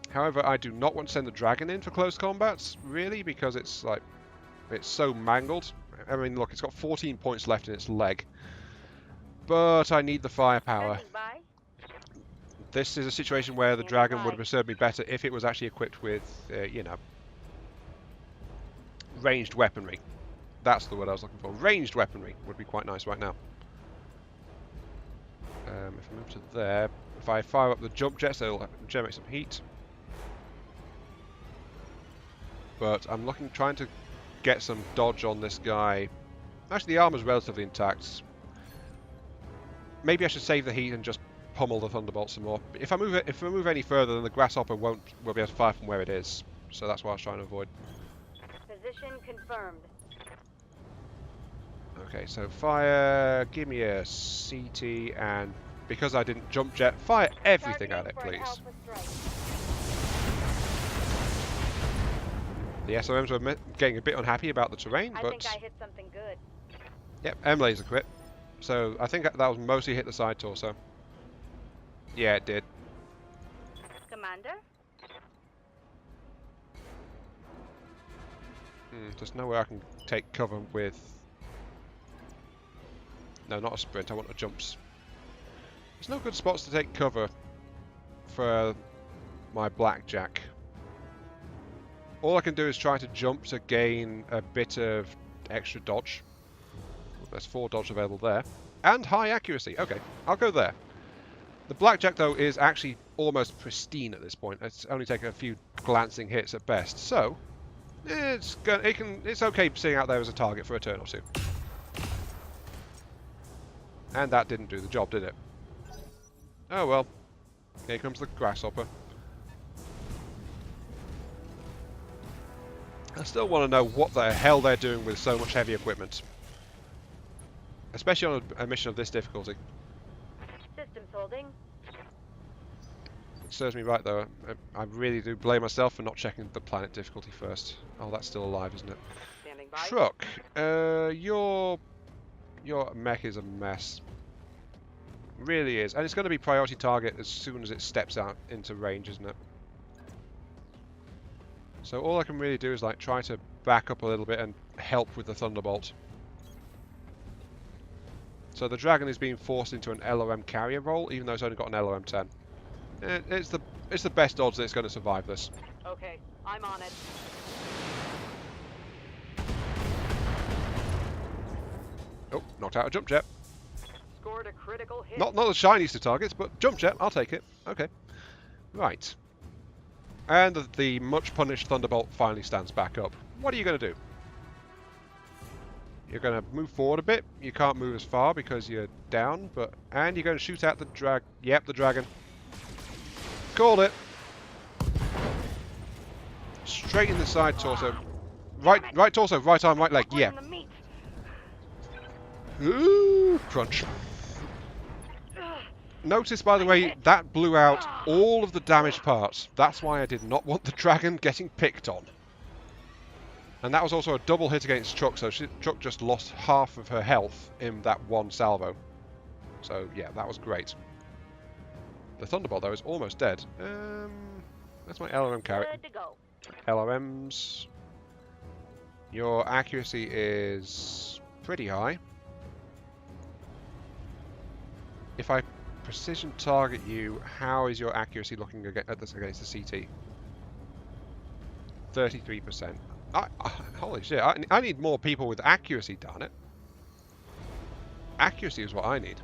However, I do not want to send the dragon in for close combats, really, because it's like, it's so mangled. I mean, look, it's got 14 points left in its leg. But I need the firepower. Standing by. This is a situation where the dragon would have served me better if it was actually equipped with, you know, ranged weaponry. That's the word I was looking for. Ranged weaponry would be quite nice right now. If I move to there, if I fire up the jump jets, they'll generate some heat. But I'm trying to get some dodge on this guy. Actually, the armor's relatively intact. Maybe I should save the heat and just pummel the Thunderbolt some more. If I move any further, then the Grasshopper will be able to fire from where it is. So that's what I was trying to avoid. Position confirmed. Okay, so fire, give me a CT, and because I didn't jump jet, fire everything at it, Targeting for an please. Alpha strike. The SOMs were getting a bit unhappy about the terrain, I but... think I hit something good. Yep, M-laser crit. So I think that was mostly hit the side torso. Yeah, it did. Commander? There's nowhere I can take cover with... No, not a sprint, I want a jumps. There's no good spots to take cover for my blackjack. All I can do is try to jump to gain a bit of extra dodge. There's 4 dodge available there. And high accuracy. Okay, I'll go there. The blackjack, though, is actually almost pristine at this point. It's only taken a few glancing hits at best. So, it's okay sitting out there as a target for a turn or two. And that didn't do the job, did it? Oh well. Here comes the Grasshopper. I still want to know what the hell they're doing with so much heavy equipment. Especially on a mission of this difficulty. Systems holding. It serves me right though. I really do blame myself for not checking the planet difficulty first. Oh, that's still alive, isn't it? Standing by. Truck. Your mech is a mess. Really is. And it's going to be priority target as soon as it steps out into range, isn't it? So all I can really do is like try to back up a little bit and help with the Thunderbolt. So the dragon is being forced into an LOM carrier role, even though it's only got an LOM 10. It's the best odds that it's going to survive this. Okay, I'm on it. Oh, knocked out a jump jet. Scored a critical hit. Not the shiniest of targets, but jump jet, I'll take it. Okay. Right. And the much punished Thunderbolt finally stands back up. What are you going to do? You're going to move forward a bit. You can't move as far because you're down, and you're going to shoot at the the dragon. Called it. Straight in the side torso. Right torso, right arm, right leg. Yeah. Ooh, crunch. Notice, by the way, that blew out all of the damaged parts. That's why I did not want the dragon getting picked on. And that was also a double hit against Chuck, so Chuck just lost half of her health in that one salvo. So, yeah, that was great. The Thunderbolt, though, is almost dead. That's my LRM carry. LRMs. Your accuracy is pretty high. If I precision target you, how is your accuracy looking at this against the CT? 33%. Holy shit, I need more people with accuracy, darn it. Accuracy is what I need.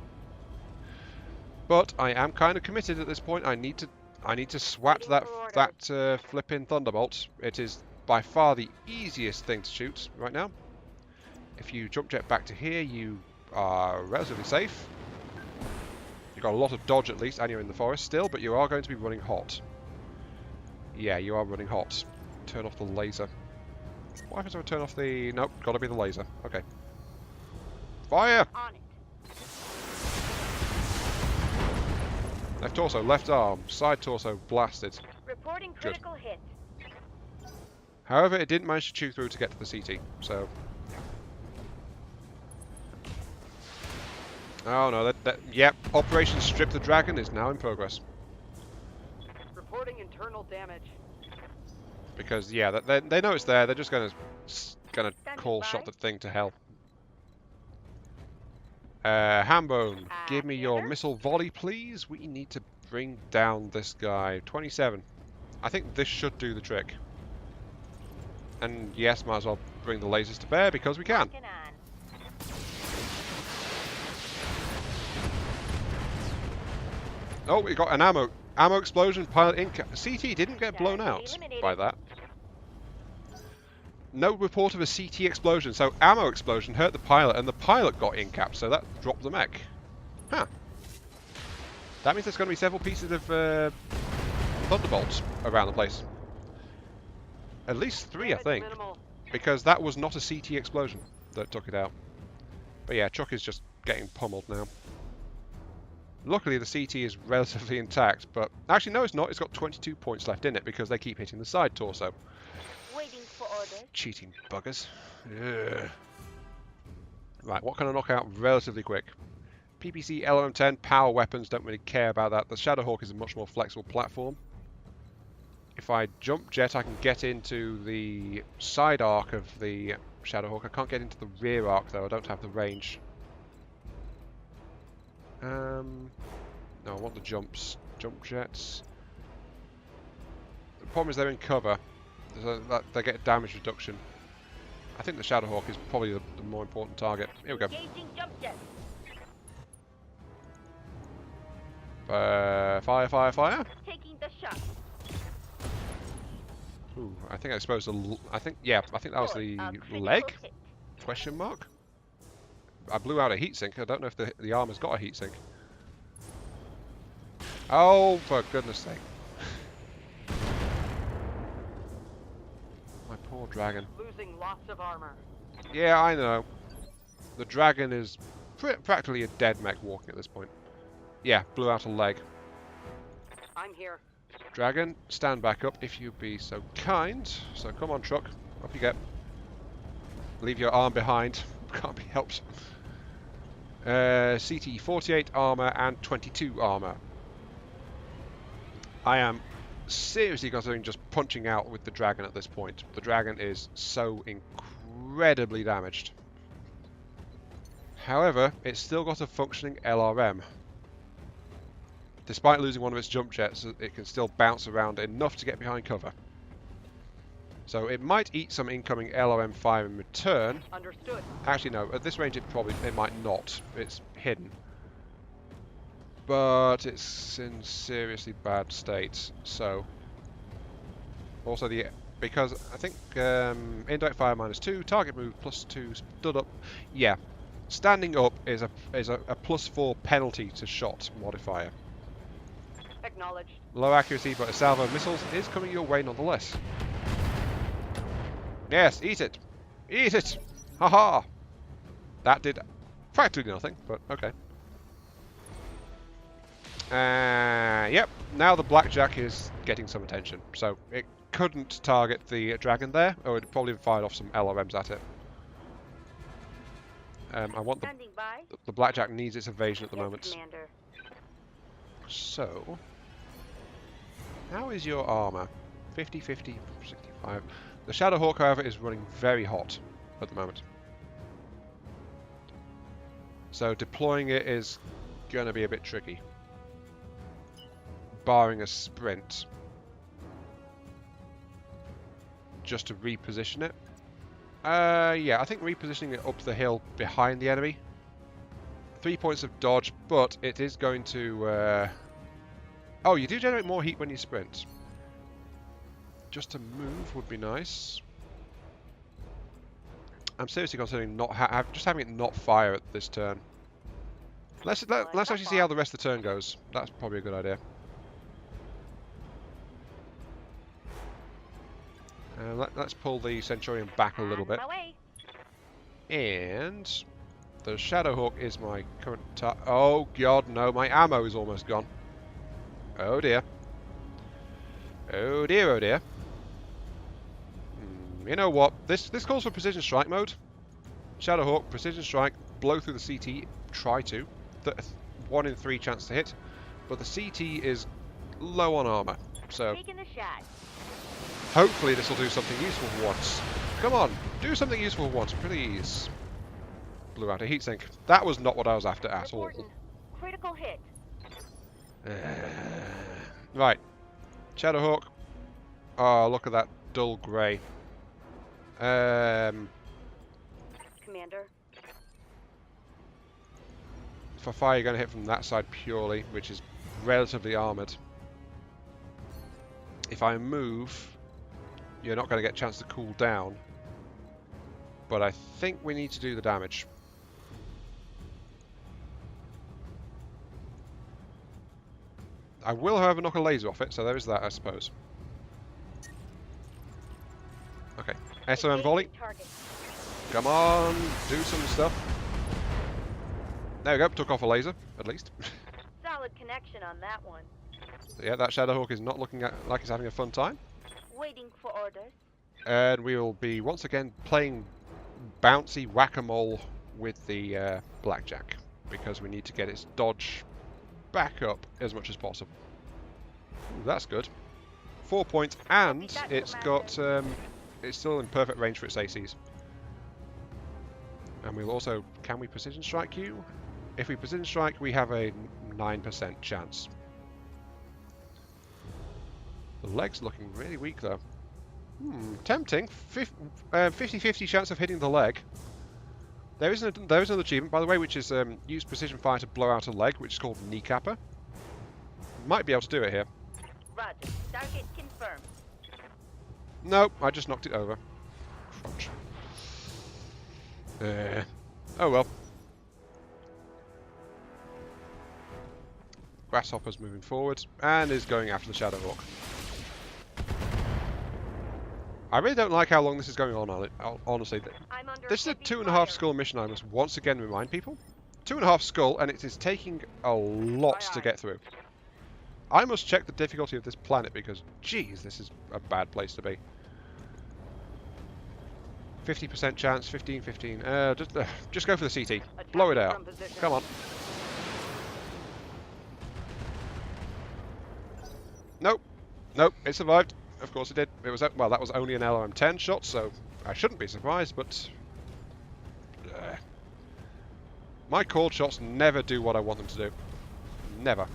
But I am kind of committed at this point. I need to swat that flipping Thunderbolt. It is by far the easiest thing to shoot right now. If you jump jet back to here, you are relatively safe. You've got a lot of dodge at least, and you're in the forest still, but you are going to be running hot. Yeah, you are running hot. Turn off the laser. What happens if I turn off the... Nope, gotta be the laser. Okay. Fire! On it. Left torso, left arm, side torso, blasted. Reporting critical hit. However, it didn't manage to chew through to get to the CT, so... Oh no, yep, Operation Strip the Dragon is now in progress. Reporting internal damage. Because, yeah, they know it's there, they're just gonna call shot the thing to hell. Hambone, give me your missile volley, please. We need to bring down this guy. 27. I think this should do the trick. And yes, might as well bring the lasers to bear because we can. Oh, we got an ammo explosion, pilot in. CT didn't get blown out by that. No report of a CT explosion, so ammo explosion hurt the pilot, and the pilot got in-capped, so that dropped the mech. Huh. That means there's going to be several pieces of Thunderbolts around the place. At least 3, I think. Because that was not a CT explosion that took it out. But yeah, Chuck is just getting pummeled now. Luckily, the CT is relatively intact, but... Actually, no, it's not. It's got 22 points left in it because they keep hitting the side torso. Waiting for orders. Cheating buggers. Ugh. Right, what can I knock out relatively quick? PPC LM10, power weapons, don't really care about that. The Shadowhawk is a much more flexible platform. If I jump jet, I can get into the side arc of the Shadowhawk. I can't get into the rear arc, though. I don't have the range. No, I want the jumps. Jump jets. The problem is they're in cover. So they get damage reduction. I think the Shadowhawk is probably the more important target. Here we go. Engaging jump jet. Fire, fire, fire. Taking the shot. Ooh, I think I exposed the... I think that was the leg? Question mark? I blew out a heatsink. I don't know if the armor's got a heatsink. Oh, for goodness sake. My poor dragon. Losing lots of armor. Yeah, I know. The dragon is practically a dead mech walking at this point. Yeah, blew out a leg. I'm here. Dragon, stand back up if you be so kind. So come on, truck. Up you get. Leave your arm behind. Can't be helped. CT 48 armor and 22 armor. I am seriously considering just punching out with the dragon at this point. The dragon is so incredibly damaged. However, it's still got a functioning LRM. Despite losing one of its jump jets, it can still bounce around enough to get behind cover. So it might eat some incoming LRM fire in return. Understood. Actually, no. At this range, it might not. It's hidden, but it's in seriously bad state. So also because I think indirect fire -2, target move +2, stood up. Yeah, standing up is a +4 penalty to shot modifier. Acknowledged. Low accuracy, but a salvo of missiles is coming your way nonetheless. Yes, eat it! Eat it! Haha! That did practically nothing, but okay. Yep, now the blackjack is getting some attention. So it couldn't target the dragon there, or it probably fired off some LRMs at it. I want Standing by. the blackjack needs its evasion at the Yes, moment. Commander. So, how is your armor? 50, 50, 65. The Shadowhawk, however, is running very hot at the moment. So deploying it is going to be a bit tricky. Barring a sprint. Just to reposition it. Yeah, I think repositioning it up the hill behind the enemy. 3 points of dodge, but it is going to... Oh, you do generate more heat when you sprint. Just to move would be nice. I'm seriously considering not just having it not fire at this turn. Let's actually see how the rest of the turn goes. That's probably a good idea. Let's pull the Centurion back a little bit. My way. And the Shadowhawk is my current target. Oh god, no, my ammo is almost gone. Oh dear. Oh dear, oh dear. You know what? This calls for precision strike mode. Shadowhawk, precision strike, blow through the CT, try to. 1 in 3 chance to hit. But the CT is low on armor, so Taking the shot. hopefully this will do something useful for once. Come on, do something useful for once, please. Blew out a heatsink. That was not what I was after at all. Reporting. Critical hit. Right. Shadowhawk. Oh, look at that dull grey. Commander. For fire, you're going to hit from that side purely, which is relatively armoured. If I move, you're not going to get a chance to cool down. But I think we need to do the damage. I will, however, knock a laser off it, so there is that, I suppose. Okay. SOM volley. Target. Come on, do some stuff. There we go, took off a laser, at least. Solid connection on that one. So yeah, that Shadowhawk is not looking like it's having a fun time. Waiting for orders. And we will be, once again, playing bouncy whack-a-mole with the blackjack. Because we need to get its dodge back up as much as possible. Ooh, that's good. 4 points, and it's got... it's still in perfect range for its ACs. And we'll also... Can we precision strike you? If we precision strike, we have a 9% chance. The leg's looking really weak, though. Tempting. 50-50 chance of hitting the leg. There is another achievement, by the way, which is use precision fire to blow out a leg, which is called Kneecapper. Might be able to do it here. Roger. Target confirmed. Nope, I just knocked it over. Crunch. Oh well. Grasshopper's moving forward and is going after the Shadowhawk. I really don't like how long this is going on, honestly. I'm under This is a heavy 2.5 fire. skull mission, I must once again remind people. 2.5 skull, and it is taking a lot to get through. I must check the difficulty of this planet because, geez, this is a bad place to be. 50% chance, 15-15. Just go for the CT. Blow it out. Come on. Nope. Nope, it survived. Of course it did. It was well, that was only an LRM-10 shot, so I shouldn't be surprised, but My called shots never do what I want them to do. Never.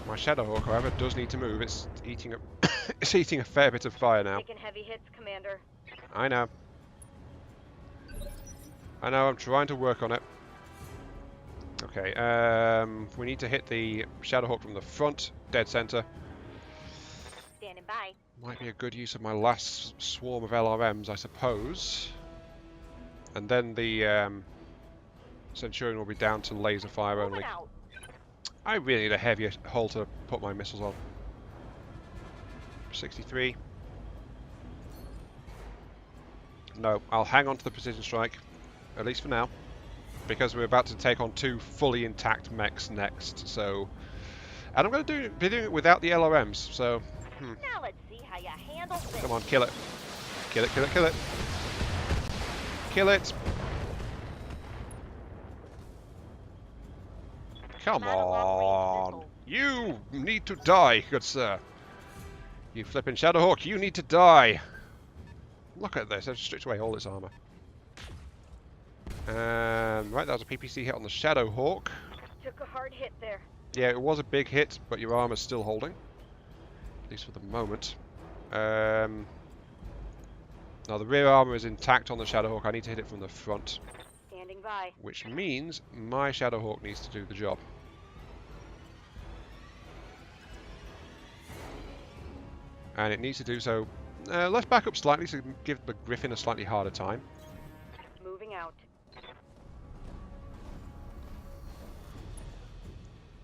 My Shadowhawk, however, does need to move. It's eating a it's eating a fair bit of fire now. Taking heavy hits, Commander. I know. I know, I'm trying to work on it. Okay, we need to hit the Shadowhawk from the front, dead center. Standing by. Might be a good use of my last swarm of LRMs, I suppose. And then the Centurion will be down to laser fire only. Moving out. I really need a heavier hull to put my missiles on. 63. No, I'll hang on to the precision strike, at least for now, because we're about to take on 2 fully intact mechs next. So, and I'm going to be doing it without the LRMs. So, Now let's see how you handle this. come on, kill it, kill it, kill it, kill it, kill it. Come Not a long-range on, missile. you need to die, good sir. You flipping Shadowhawk, you need to die. Look at this, I've stripped away all its armor. Right, that was a PPC hit on the Shadowhawk. Took a hard hit there. Yeah, it was a big hit, but your armor's still holding. At least for the moment. Now the rear armor is intact on the Shadowhawk, I need to hit it from the front. Standing by. Which means my Shadowhawk needs to do the job. And it needs to do so. Let's back up slightly to give the Griffin a slightly harder time. Moving out.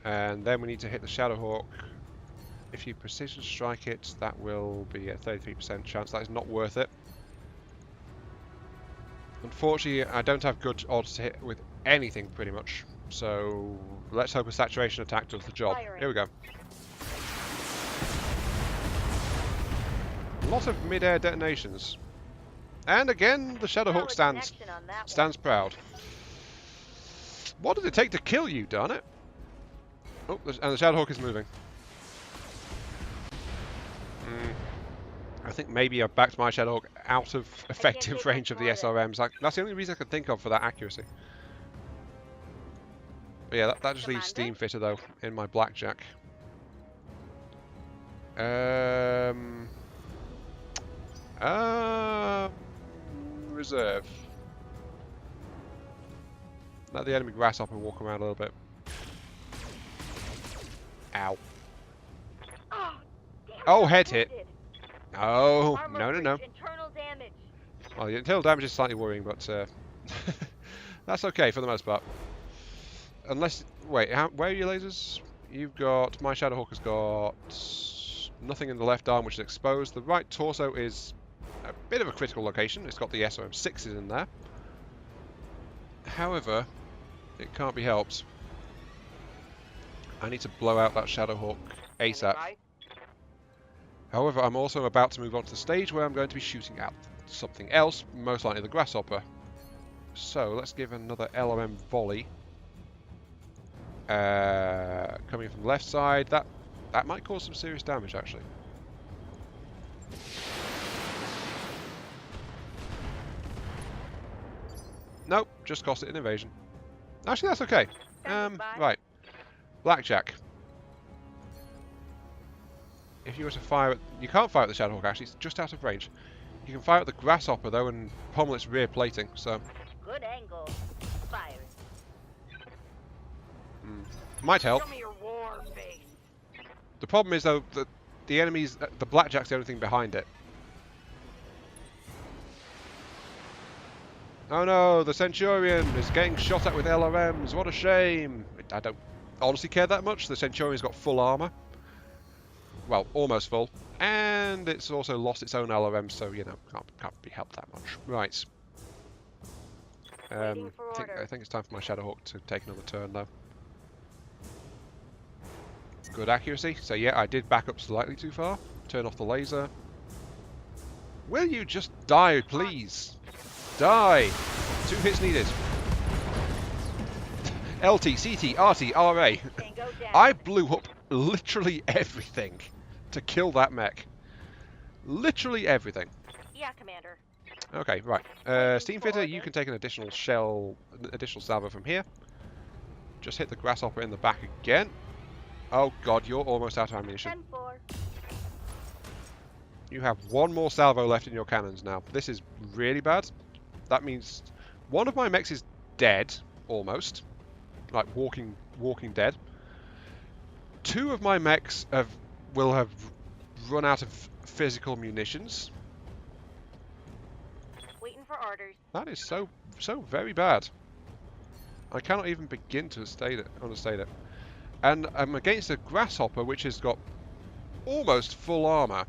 And then we need to hit the Shadowhawk. If you precision strike it, that will be a 33% chance. That is not worth it. Unfortunately, I don't have good odds to hit with anything, pretty much. So let's hope a saturation attack does the job. Firing. Here we go. A lot of mid-air detonations. And again, the Shadowhawk Solid connection on that one. stands proud. What did it take to kill you, darn it? Oh, and the Shadowhawk is moving. I think maybe I've backed my Shadowhawk out of effective take range much of the more of SRMs. That's the only reason I could think of for that accuracy. But yeah, that just leaves Commander? Steam Fitter though in my blackjack. Reserve. Let the enemy grasshopper walk around a little bit. Ow. Oh, damn it, Oh, I'm head hit. wounded. Oh, Armor no, no, no. breach, internal damage. Well, the internal damage is slightly worrying, but that's okay for the most part. Unless, wait, where are your lasers? You've got, my Shadowhawk has got nothing in the left arm, which is exposed. The right torso is a bit of a critical location. It's got the SRM-6s in there. However, it can't be helped. I need to blow out that Shadowhawk Standing ASAP. by. However, I'm also about to move on to the stage where I'm going to be shooting at something else, most likely the Grasshopper. So let's give another LRM volley. Coming from the left side, that might cause some serious damage actually. Nope, just cost it an evasion. Actually, that's okay. Standing by. Right, Blackjack. If you were to fire at... You can't fire at the Shadowhawk actually, it's just out of range. You can fire at the Grasshopper though and pummel its rear plating, so... Good angle. Fired. Might help. Show me your war face. The problem is though that the enemies... The Blackjack's the only thing behind it. Oh no, the Centurion is getting shot at with LRMs, what a shame! I don't honestly care that much, the Centurion's got full armour. Well, almost full. And it's also lost its own LRM, so, you know, can't be helped that much. Right. Waiting for I order. think it's time for my Shadowhawk to take another turn, though. Good accuracy. So, yeah, I did back up slightly too far. Turn off the laser. Will you just die, please? Die! 2 hits needed. LT, CT, RT, RA. Tango down. I blew up literally everything to kill that mech. Literally everything. Yeah, Commander. Okay, right. Steam Fitter, you can take an additional salvo from here. Just hit the grasshopper in the back again. Oh god, you're almost out of ammunition. 10-4. You have one more salvo left in your cannons now. This is really bad. That means one of my mechs is dead, almost. Like walking dead. Two of my mechs will have run out of physical munitions. Waiting for orders. That is so very bad. I cannot even begin to understate it. And I'm against a grasshopper which has got almost full armor.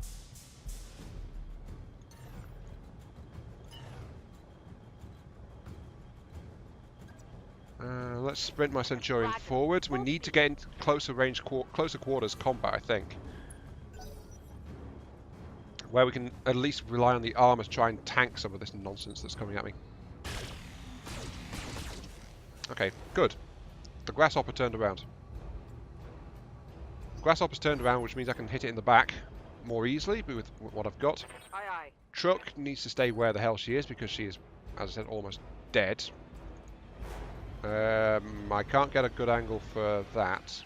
Let's sprint my Centurion forwards. We need to get into closer quarters combat, I think. Where we can at least rely on the armor to try and tank some of this nonsense that's coming at me. Okay, good. The grasshopper turned around. Grasshopper's turned around, which means I can hit it in the back more easily with what I've got. Aye, aye. Truck needs to stay where the hell she is because she is, as I said, almost dead. I can't get a good angle for that.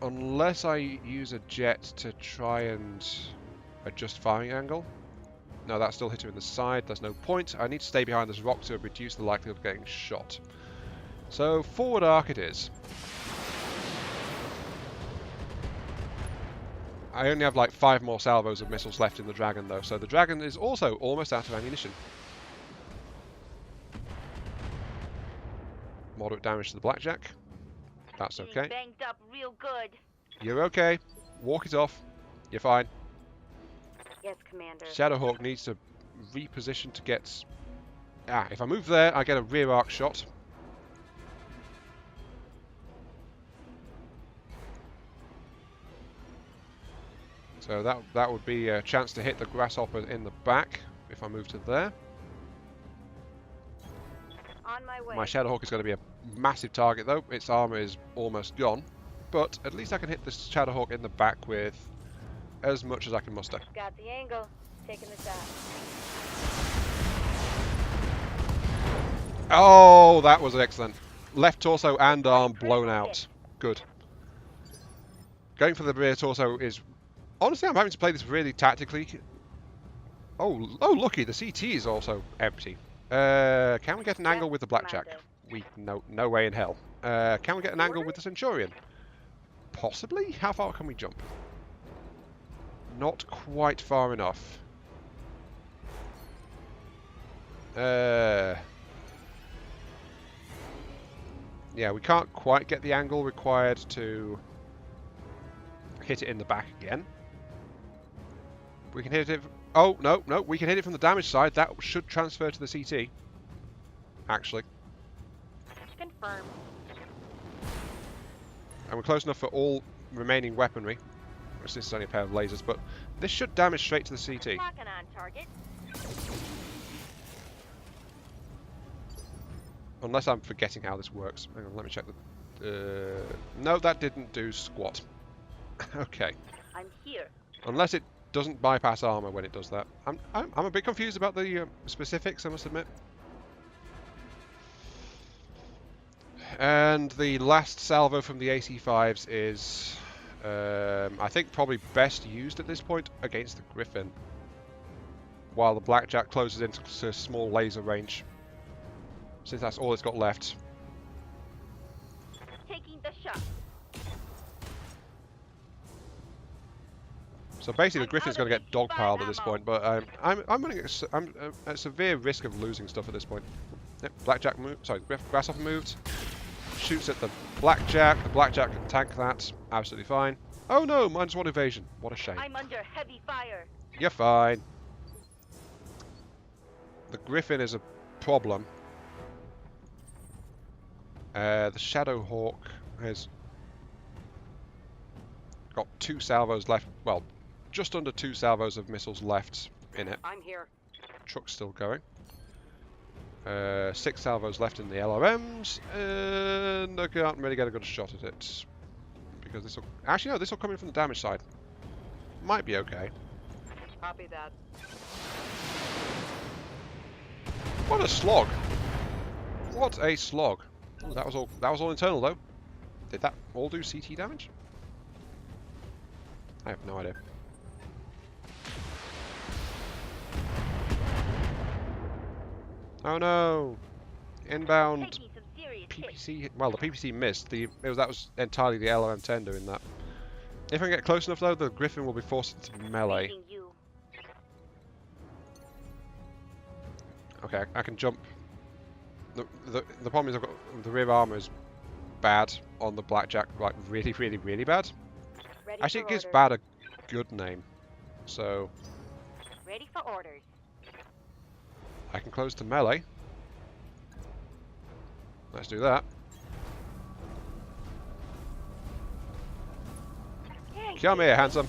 Unless I use a jet to try and adjust firing angle. No, that still hit her in the side. There's no point. I need to stay behind this rock to reduce the likelihood of getting shot. So, forward arc it is. I only have like 5 more salvos of missiles left in the Dragon though, so the Dragon is also almost out of ammunition. Moderate damage to the Blackjack. That's okay. Banged up real good. You're okay. Walk it off. You're fine. Yes, Commander. Shadowhawk needs to reposition to get... if I move there, I get a rear arc shot. So that would be a chance to hit the grasshopper in the back if I move to there. On my way. My Shadowhawk is going to be a massive target though. Its armor is almost gone. But at least I can hit the Shadowhawk in the back with as much as I can muster. Got the angle. Taking the shot. Oh, that was excellent. Left torso and arm blown out. Good. Going for the rear torso is... Honestly, I'm having to play this really tactically. Oh, looky, the CT is also empty. Can we get an angle with the Blackjack? No way in hell. Can we get an angle with the Centurion? Possibly? How far can we jump? Not quite far enough. Yeah, we can't quite get the angle required to hit it in the back again. We can hit it... Oh, no, we can hit it from the damage side. That should transfer to the CT. Actually. Confirm. And we're close enough for all remaining weaponry. Which this is only a pair of lasers, but this should damage straight to the CT. Locking on target. Unless I'm forgetting how this works. Hang on, let me check the... no, that didn't do squat. Okay. I'm here. Unless it doesn't bypass armor when it does that. I'm a bit confused about the specifics, I must admit. And the last salvo from the AC-5s is, I think, probably best used at this point against the Griffin. While the Blackjack closes into small laser range. Since that's all it's got left. Taking the shot. So basically, the Griffin's going to get dogpiled at this point, but I'm at severe risk of losing stuff at this point. Yep, Blackjack moved. Sorry, Grasshopper moved. Shoots at the Blackjack. The Blackjack can tank that. Absolutely fine. Oh no, -1 evasion. What a shame. I'm under heavy fire. You're fine. The Griffin is a problem. The Shadowhawk has got 2 salvos left. Well, just under 2 salvos of missiles left in it. I'm here. Truck's still going. 6 salvos left in the LRMs, and I can't really get a good shot at it because this will... Actually, no, this will come in from the damage side. Might be okay. Copy that. What a slog! What a slog! Ooh, that was all internal though. Did that all do CT damage? I have no idea. Oh no! Inbound Taking some serious hits. PPC. Well, the PPC missed. That was entirely the LRM-10 doing that. If I can get close enough though, the Griffin will be forced into melee. Facing you. Okay, I can jump. The problem is I've got the rear armor is bad on the Blackjack, like really, really, really bad. Ready Actually, for it gives orders. bad a good name, so Ready for orders. I can close to melee. Let's do that. Thank Come you. here, handsome.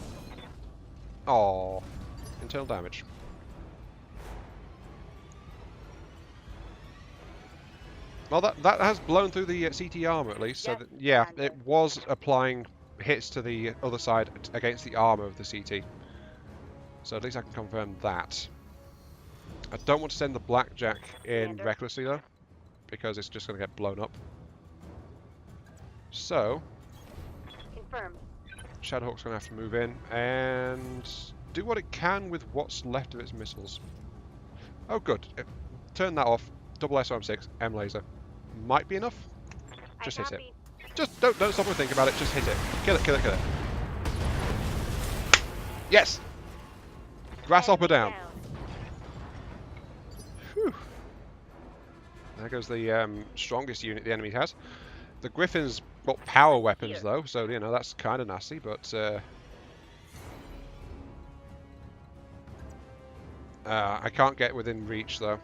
Oh, internal damage. Well, that has blown through the CT armor at least. So Yep, that, yeah, Commander. it was applying hits to the other side against the armor of the CT. So at least I can confirm that. I don't want to send the Blackjack in Commander. recklessly though, because it's just going to get blown up. So Confirmed. Shadowhawk's going to have to move in and do what it can with what's left of its missiles. Oh, good. Turn that off. Double SRM6, M laser. Might be enough. Just hit it. copy. Just don't stop and think about it. Just hit it. Kill it. Kill it. Kill it. Yes. Grasshopper Enemy down. Whew. There goes the strongest unit the enemy has. The Griffin's got power weapons though, so you know that's kind of nasty. But I can't get within reach though.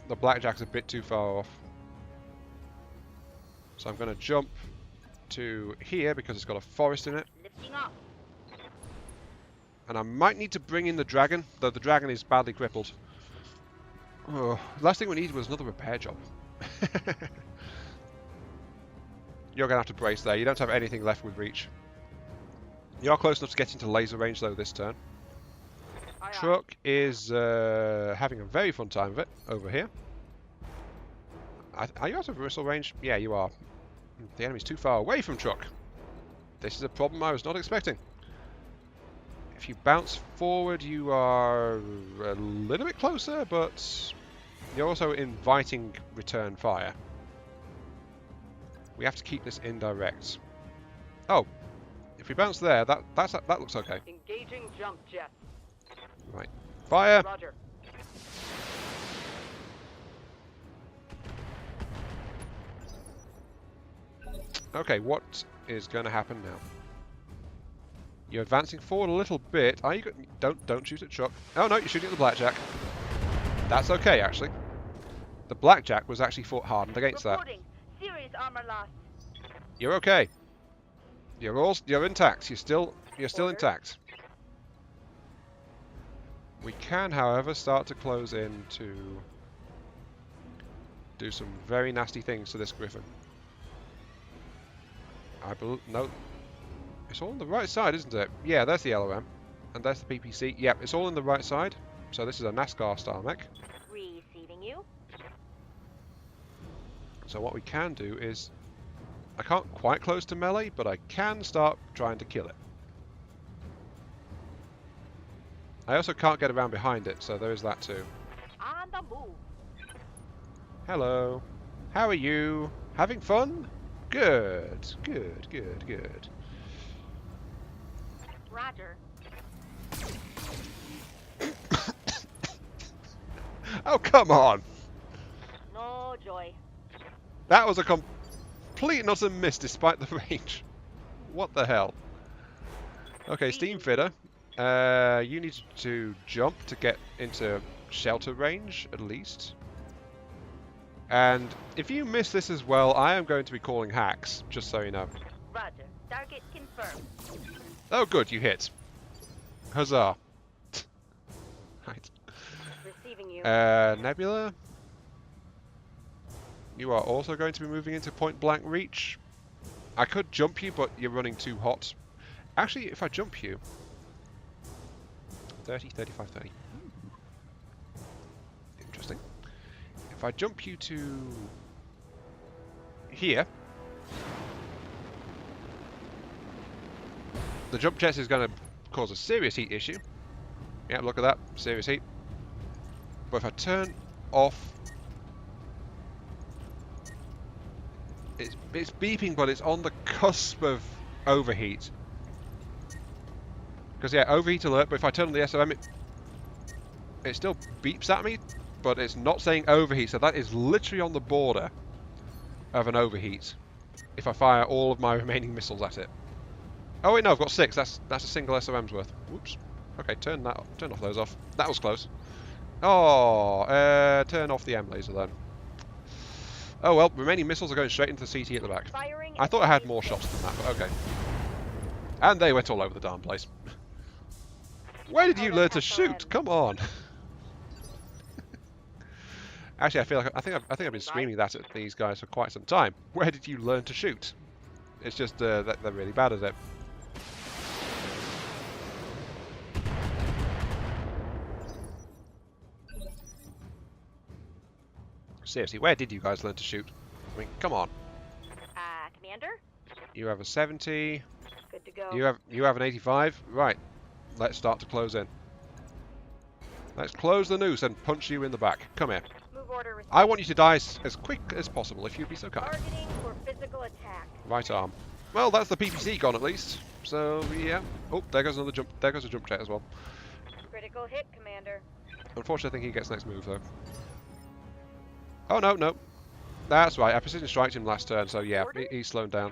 The Blackjack's a bit too far off. So I'm going to jump to here because it's got a forest in it. Lifting off. And I might need to bring in the dragon, though the dragon is badly crippled. Oh, the last thing we needed was another repair job. You're going to have to brace there. You don't have anything left with reach. You are close enough to get into laser range though this turn. Aye, aye. Truck is having a very fun time of it over here. Are you out of missile range? Yeah, you are. The enemy's too far away from Truck. This is a problem I was not expecting. If you bounce forward, you are a little bit closer, but you're also inviting return fire. We have to keep this indirect. Oh, if we bounce there, that looks okay. Engaging jump jets. Right, fire. Roger. Okay, what is going to happen now? You're advancing forward a little bit. Are you? Don't shoot at Chuck. Oh no, you're shooting at the Blackjack. That's okay, actually. The Blackjack was actually fought hardened against that. Reporting. Serious armor loss. You're okay. You're intact. You're still Order. intact. We can, however, start to close in to do some very nasty things to this Griffin. No, it's all on the right side, isn't it? Yeah, there's the LOM, and there's the PPC. Yep, it's all on the right side. So this is a NASCAR style mech. Receiving you. So what we can do is, I can't quite close to melee, but I can start trying to kill it. I also can't get around behind it, so there is that too. On the move. Hello. How are you? Having fun? Good. Good, good, good. Roger. Oh, come on! No joy. That was a complete and utter miss despite the range. What the hell? Okay, Steam Fitter. You need to jump to get into shelter range, at least. And if you miss this as well, I am going to be calling hacks, just so you know. Roger. Target confirmed. Oh good, you hit. Huzzah. Right. Receiving you. Nebula. You are also going to be moving into point blank reach. I could jump you, but you're running too hot. Actually, if I jump you, 30, 35, 30. Interesting. If I jump you to here, the jump chest is going to cause a serious heat issue. Yeah, look at that. Serious heat. But if I turn off... It's beeping, but it's on the cusp of overheat. Because, yeah, overheat alert, but if I turn on the SOM, it still beeps at me, but it's not saying overheat, so that is literally on the border of an overheat if I fire all of my remaining missiles at it. Oh wait, no, I've got 6. That's a single SOM's worth. Whoops. Okay, turn off those off. That was close. Oh, turn off the M laser then. Oh well, remaining missiles are going straight into the CT at the back. I thought I had more shots than that, but okay. And they went all over the darn place. Where did you learn to shoot? Come on. Actually, I feel like I think I've been screaming that at these guys for quite some time. Where did you learn to shoot? It's just that they're really bad at it. Seriously, where did you guys learn to shoot? I mean, come on. Commander? You have a 70. Good to go. You have an 85. Right. Let's start to close in. Let's close the noose and punch you in the back. Come here. Move order received. I want you to die as quick as possible, if you'd be so kind. Targeting for physical attack. Right arm. Well, that's the PPC gone at least. So yeah. Oh, there goes another jump. There goes a jump jet as well. Critical hit, Commander. Unfortunately, I think he gets next move though. Oh no, no. That's right. I precision striked him last turn, so yeah, he's slowed down.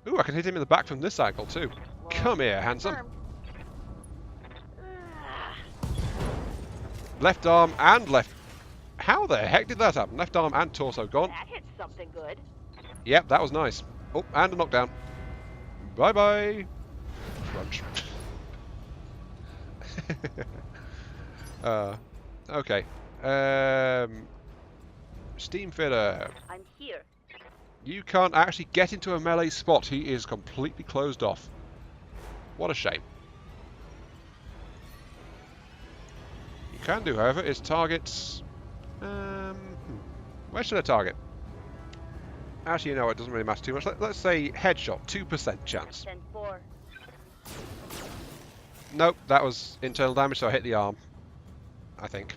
Ooh, I can hit him in the back from this angle too. Whoa. Come here, handsome. Confirmed. Left arm and left. How the heck did that happen? Left arm and torso gone. That hit something good. Yep, that was nice. Oh, and a knockdown. Bye bye. Crunch. Okay. Steam fitter. I'm here. You can't actually get into a melee spot. He is completely closed off. What a shame. You can do, however, is targets. Where should I target? Actually, you know, it doesn't really matter too much. Let's say headshot, 2% chance. 10-4. Nope, that was internal damage, so I hit the arm. I think.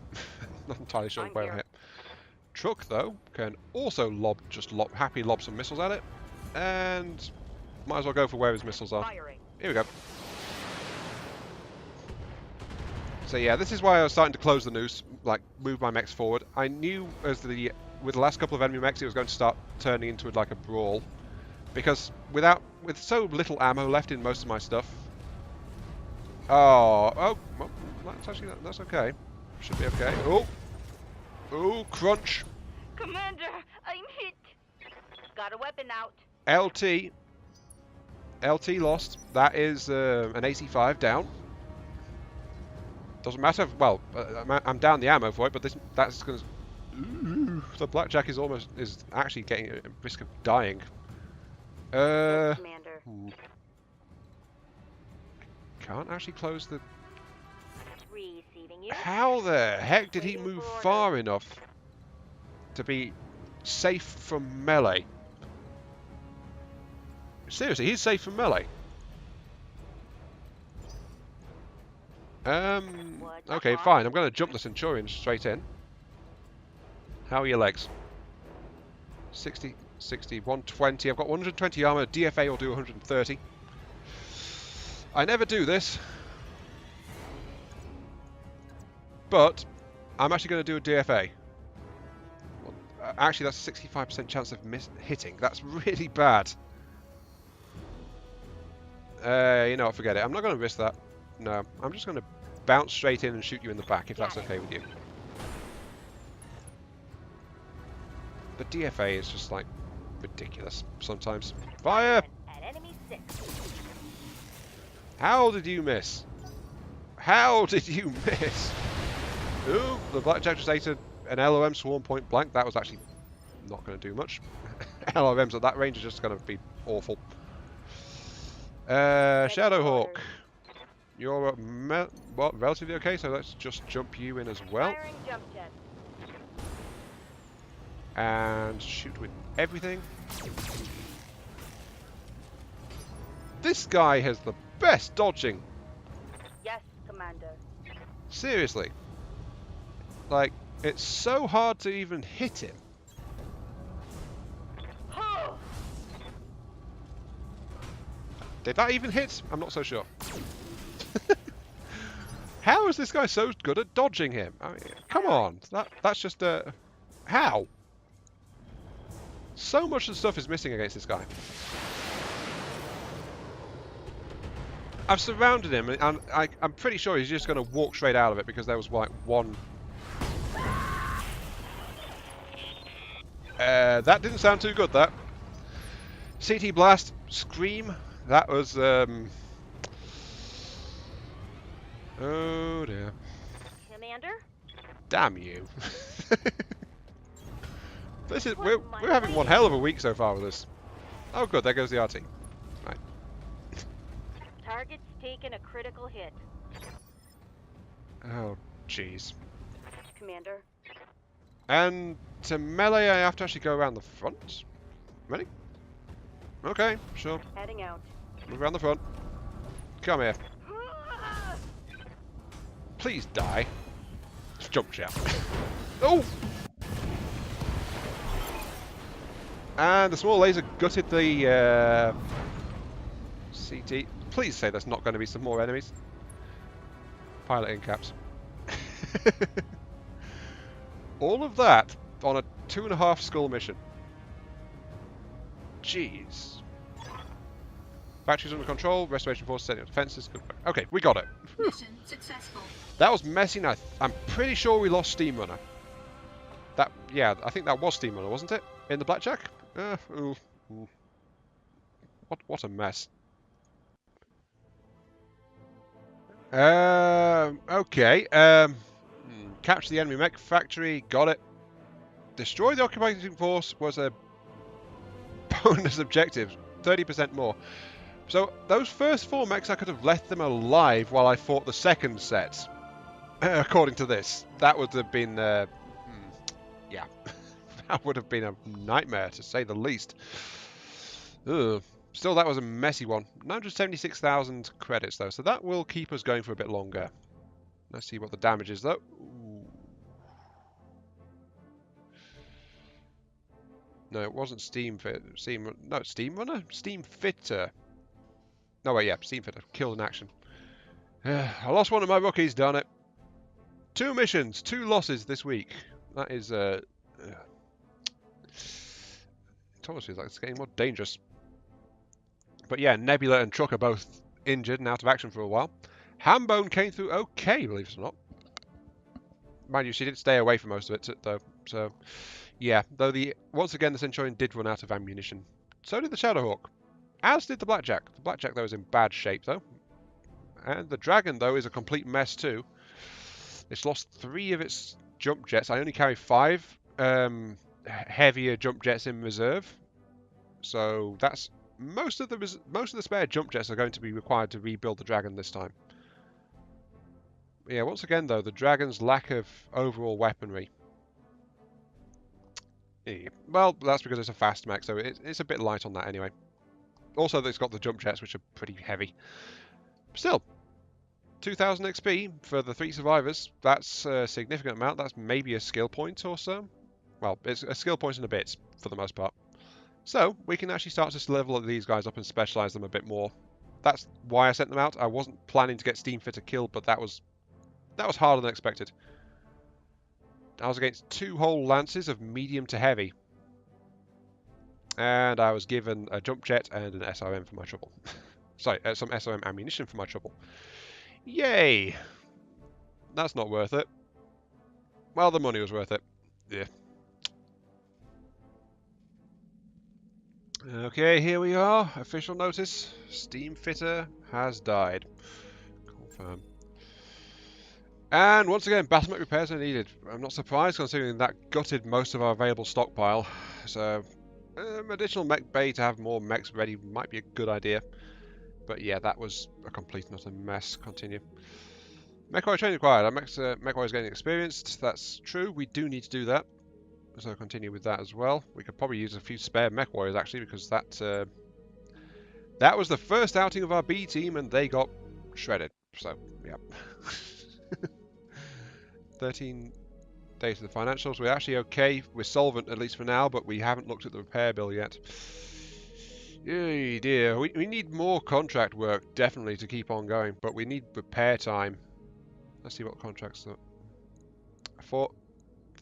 Not entirely sure I'm where I here. hit. Truck, though, can also happily lob some missiles at it. And might as well go for where his missiles are. Firing. Here we go. So yeah, this is why I was starting to close the noose, like move my mechs forward. I knew with the last couple of enemy mechs it was going to start turning into like a brawl. Because with so little ammo left in most of my stuff. Oh, well, that's okay. Should be okay. Oh, crunch. Commander, I'm hit. Got a weapon out. LT lost. That is an 85 down. Doesn't matter. Well, I'm down the ammo for it, but that's going to. The blackjack is actually getting at risk of dying. Yes, Commander. Can't actually close the. Receiving you. How the heck did he Waiting move for far enough to be safe from melee? Seriously, he's safe from melee. Okay, fine. I'm going to jump the Centurion straight in. How are your legs? 60, 120. I've got 120 armor. DFA will do 130. I never do this. But I'm actually going to do a DFA. Well, actually, that's a 65% chance of hitting. That's really bad. You know what, forget it. I'm not going to risk that. No, I'm just going to bounce straight in and shoot you in the back, if that's okay with you. The DFA is just, like, ridiculous sometimes. Fire! At enemy 6. How did you miss? How did you miss? Ooh, the blackjack just ate an LOM swarm point blank. That was actually not going to do much. LOMs at that range are just going to be awful. Shadowhawk. You're well, relatively okay, so let's just jump you in as well. Firing jump jet. And shoot with everything. This guy has the best dodging. Yes, Commander. Seriously. Like, it's so hard to even hit him. Did that even hit? I'm not so sure. How is this guy so good at dodging him? I mean, come on. That's just how? So much of the stuff is missing against this guy. I've surrounded him, and I'm pretty sure he's just going to walk straight out of it because there was like one. That didn't sound too good. That CT blast scream. That was. Oh dear. Commander? Damn you. This is we're having one hell of a week so far with this. Oh good, there goes the RT. Right. Target's taken a critical hit. Oh jeez. Commander? And to melee I have to actually go around the front? Ready? Okay, sure. Heading out. Move around the front. Come here. Please die. Jump shout. Oh! And the small laser gutted the CT. Please say there's not going to be some more enemies. Pilot in caps. All of that on a 2.5 skull mission. Jeez. Batteries under control, restoration force setting up defenses. Good work. Okay, we got it. Mission successful. That was messy. Now I'm pretty sure we lost Steam Runner. Yeah, I think that was Steam Runner, wasn't it? In the blackjack? Ooh. What a mess. Okay. Capture the enemy mech factory. Got it. Destroy the occupying force was a bonus objective. 30% more. So those first 4 mechs, I could have left them alive while I fought the second set. According to this, that would have been, yeah, that would have been a nightmare to say the least. Ugh. Still, that was a messy one. 976,000 credits though, so that will keep us going for a bit longer. Let's see what the damage is though. Ooh. No, it wasn't Steam Runner? Steam Fitter. No, wait, yeah, Steam Fitter. Killed in action. I lost one of my rookies, darn it. 2 missions, 2 losses this week. That is, it almost feels like it's getting more dangerous. But yeah, Nebula and Truck are both injured and out of action for a while. Hambone came through okay, believe it or not. Mind you, she did stay away for most of it, though. So, yeah. Though once again, the Centurion did run out of ammunition. So did the Shadowhawk. As did the Blackjack. The Blackjack, though, is in bad shape, though. And the Dragon, though, is a complete mess, too. It's lost 3 of its jump jets. I only carry 5 heavier jump jets in reserve. So that's most of the spare jump jets are going to be required to rebuild the Dragon this time. Yeah, once again, though, the Dragon's lack of overall weaponry. Yeah, well, that's because it's a fast mech, so it's a bit light on that anyway. Also, it's got the jump jets, which are pretty heavy. Still, 2,000 XP for the 3 survivors. That's a significant amount. That's maybe a skill point or so. Well, it's a skill point and a bit, for the most part. So, we can actually start to level these guys up and specialize them a bit more. That's why I sent them out. I wasn't planning to get Steam Fitter killed, but that was harder than expected. I was against 2 whole lances of medium to heavy. And I was given a jump jet and an SRM for my trouble. Sorry, some SRM ammunition for my trouble. Yay! That's not worth it. Well, the money was worth it. Yeah. Okay, here we are. Official notice. Steam Fitter has died. Confirm. And once again, Battletech repairs are needed. I'm not surprised considering that gutted most of our available stockpile. So, additional mech bay to have more mechs ready might be a good idea. But yeah, that was a complete and utter mess. Continue. MechWarrior training required. Our MechWarrior is getting experienced. That's true. We do need to do that. So continue with that as well. We could probably use a few spare MechWarriors actually, because that was the first outing of our B team and they got shredded. So, yeah. 13 days of the financials. We're actually okay. We're solvent, at least for now, but we haven't looked at the repair bill yet. Yay, dear. We need more contract work, definitely, to keep on going, but we need repair time. Let's see what contracts are.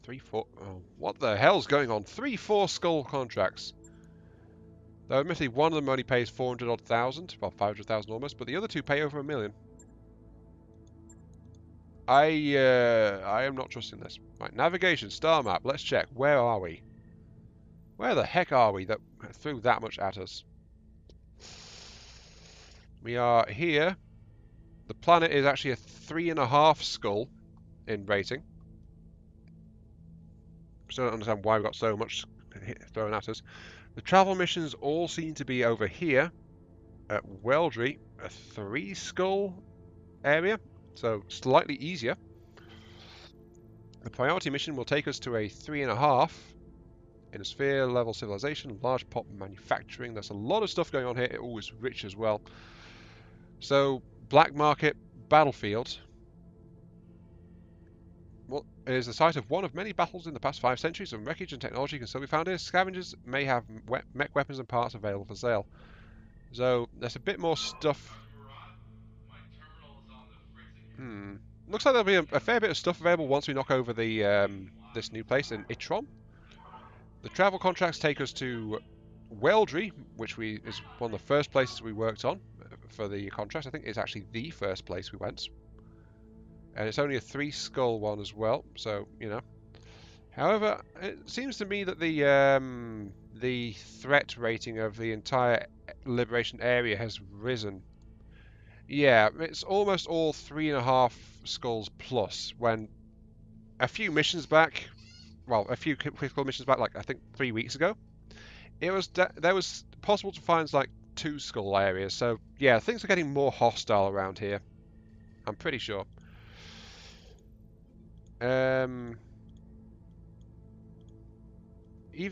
3, 4. Oh, what the hell's going on? 3, 4 skull contracts. Though, admittedly, one of them only pays 400,000, well, 500,000 almost, but the other two pay over $1 million. I am not trusting this. Right, navigation, star map. Let's check. Where are we? Where the heck are we that threw that much at us? We are here. The planet is actually a 3.5 skull in rating. Still don't understand why we've got so much thrown at us. The travel missions all seem to be over here at Weldry, a 3 skull area, so slightly easier. The priority mission will take us to a 3.5 in a sphere level civilization, large pop manufacturing. There's a lot of stuff going on here. It always rich as well. So black market battlefield. Well, it is the site of one of many battles in the past 5 centuries, and wreckage and technology can still be found here. Scavengers may have mech weapons and parts available for sale. So there's a bit more stuff. Looks like there'll be a fair bit of stuff available once we knock over the this new place in Itron. The travel contracts take us to Weldry, which is one of the first places we worked on for the contract. I think it's actually the first place we went. And it's only a 3 skull one as well, so, you know. However, it seems to me that the threat rating of the entire Liberation area has risen. Yeah, it's almost all 3.5 skulls plus, when a few missions back, well, a few critical missions back, like I think 3 weeks ago, there was possible to find like 2 skull areas. So yeah, things are getting more hostile around here. I'm pretty sure. Even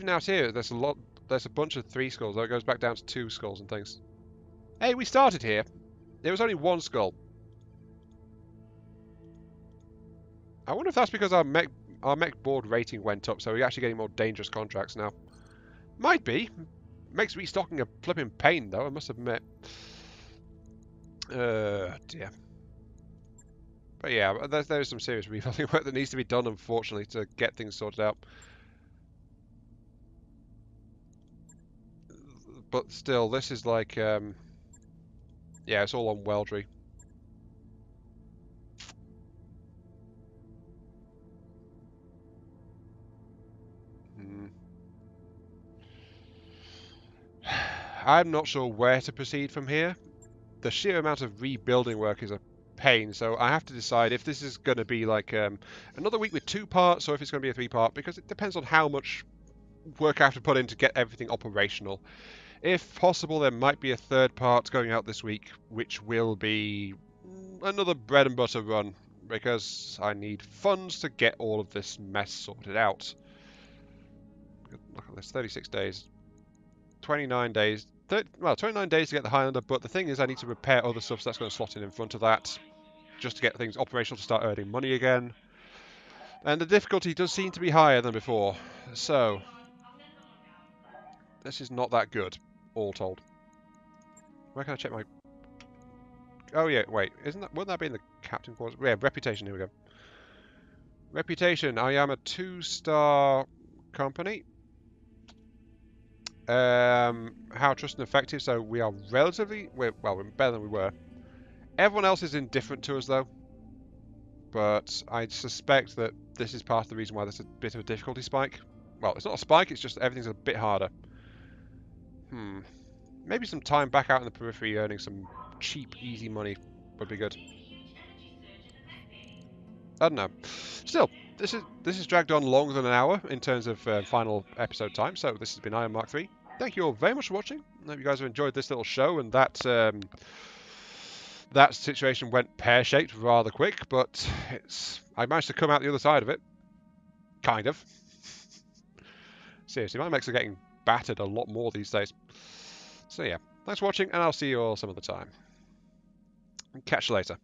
out here, there's a bunch of 3 skulls. Though it goes back down to 2 skulls and things. Hey, we started here. There was only 1 skull. I wonder if that's because our mech board rating went up, so we're actually getting more dangerous contracts now. Might be. Makes restocking a flipping pain, though, I must admit. Dear. But yeah, there's some serious rebuilding work that needs to be done, unfortunately, to get things sorted out. But still, this is like, yeah, it's all on Weldry. I'm not sure where to proceed from here. The sheer amount of rebuilding work is a pain, so I have to decide if this is going to be like another week with 2 parts, or if it's going to be a 3-part, because it depends on how much work I have to put in to get everything operational. If possible, there might be a 3rd part going out this week, which will be another bread and butter run, because I need funds to get all of this mess sorted out. Look at this, 36 days. 29 days. Well, 29 days to get the Highlander, but the thing is I need to repair other stuff, so that's going to slot in front of that, just to get things operational to start earning money again. And the difficulty does seem to be higher than before, so this is not that good, all told. Where can I check my... Oh yeah, wait, wouldn't that be in the captain quarters? Yeah, reputation, here we go. Reputation, I am a 2-star company. How trust and effective, so we are relatively, we're better than we were. Everyone else is indifferent to us though, but I suspect that this is part of the reason why there's a bit of a difficulty spike. Well, it's not a spike, it's just everything's a bit harder. Maybe some time back out in the periphery earning some cheap, easy money would be good. I don't know. Still, this is dragged on longer than an hour in terms of final episode time, so this has been Iron Mark 3. thank you all very much for watching. I hope you guys have enjoyed this little show, and that situation went pear-shaped rather quick, but I managed to come out the other side of it. Kind of. Seriously, my mechs are getting battered a lot more these days. So yeah, thanks for watching, and I'll see you all some other time. Catch you later.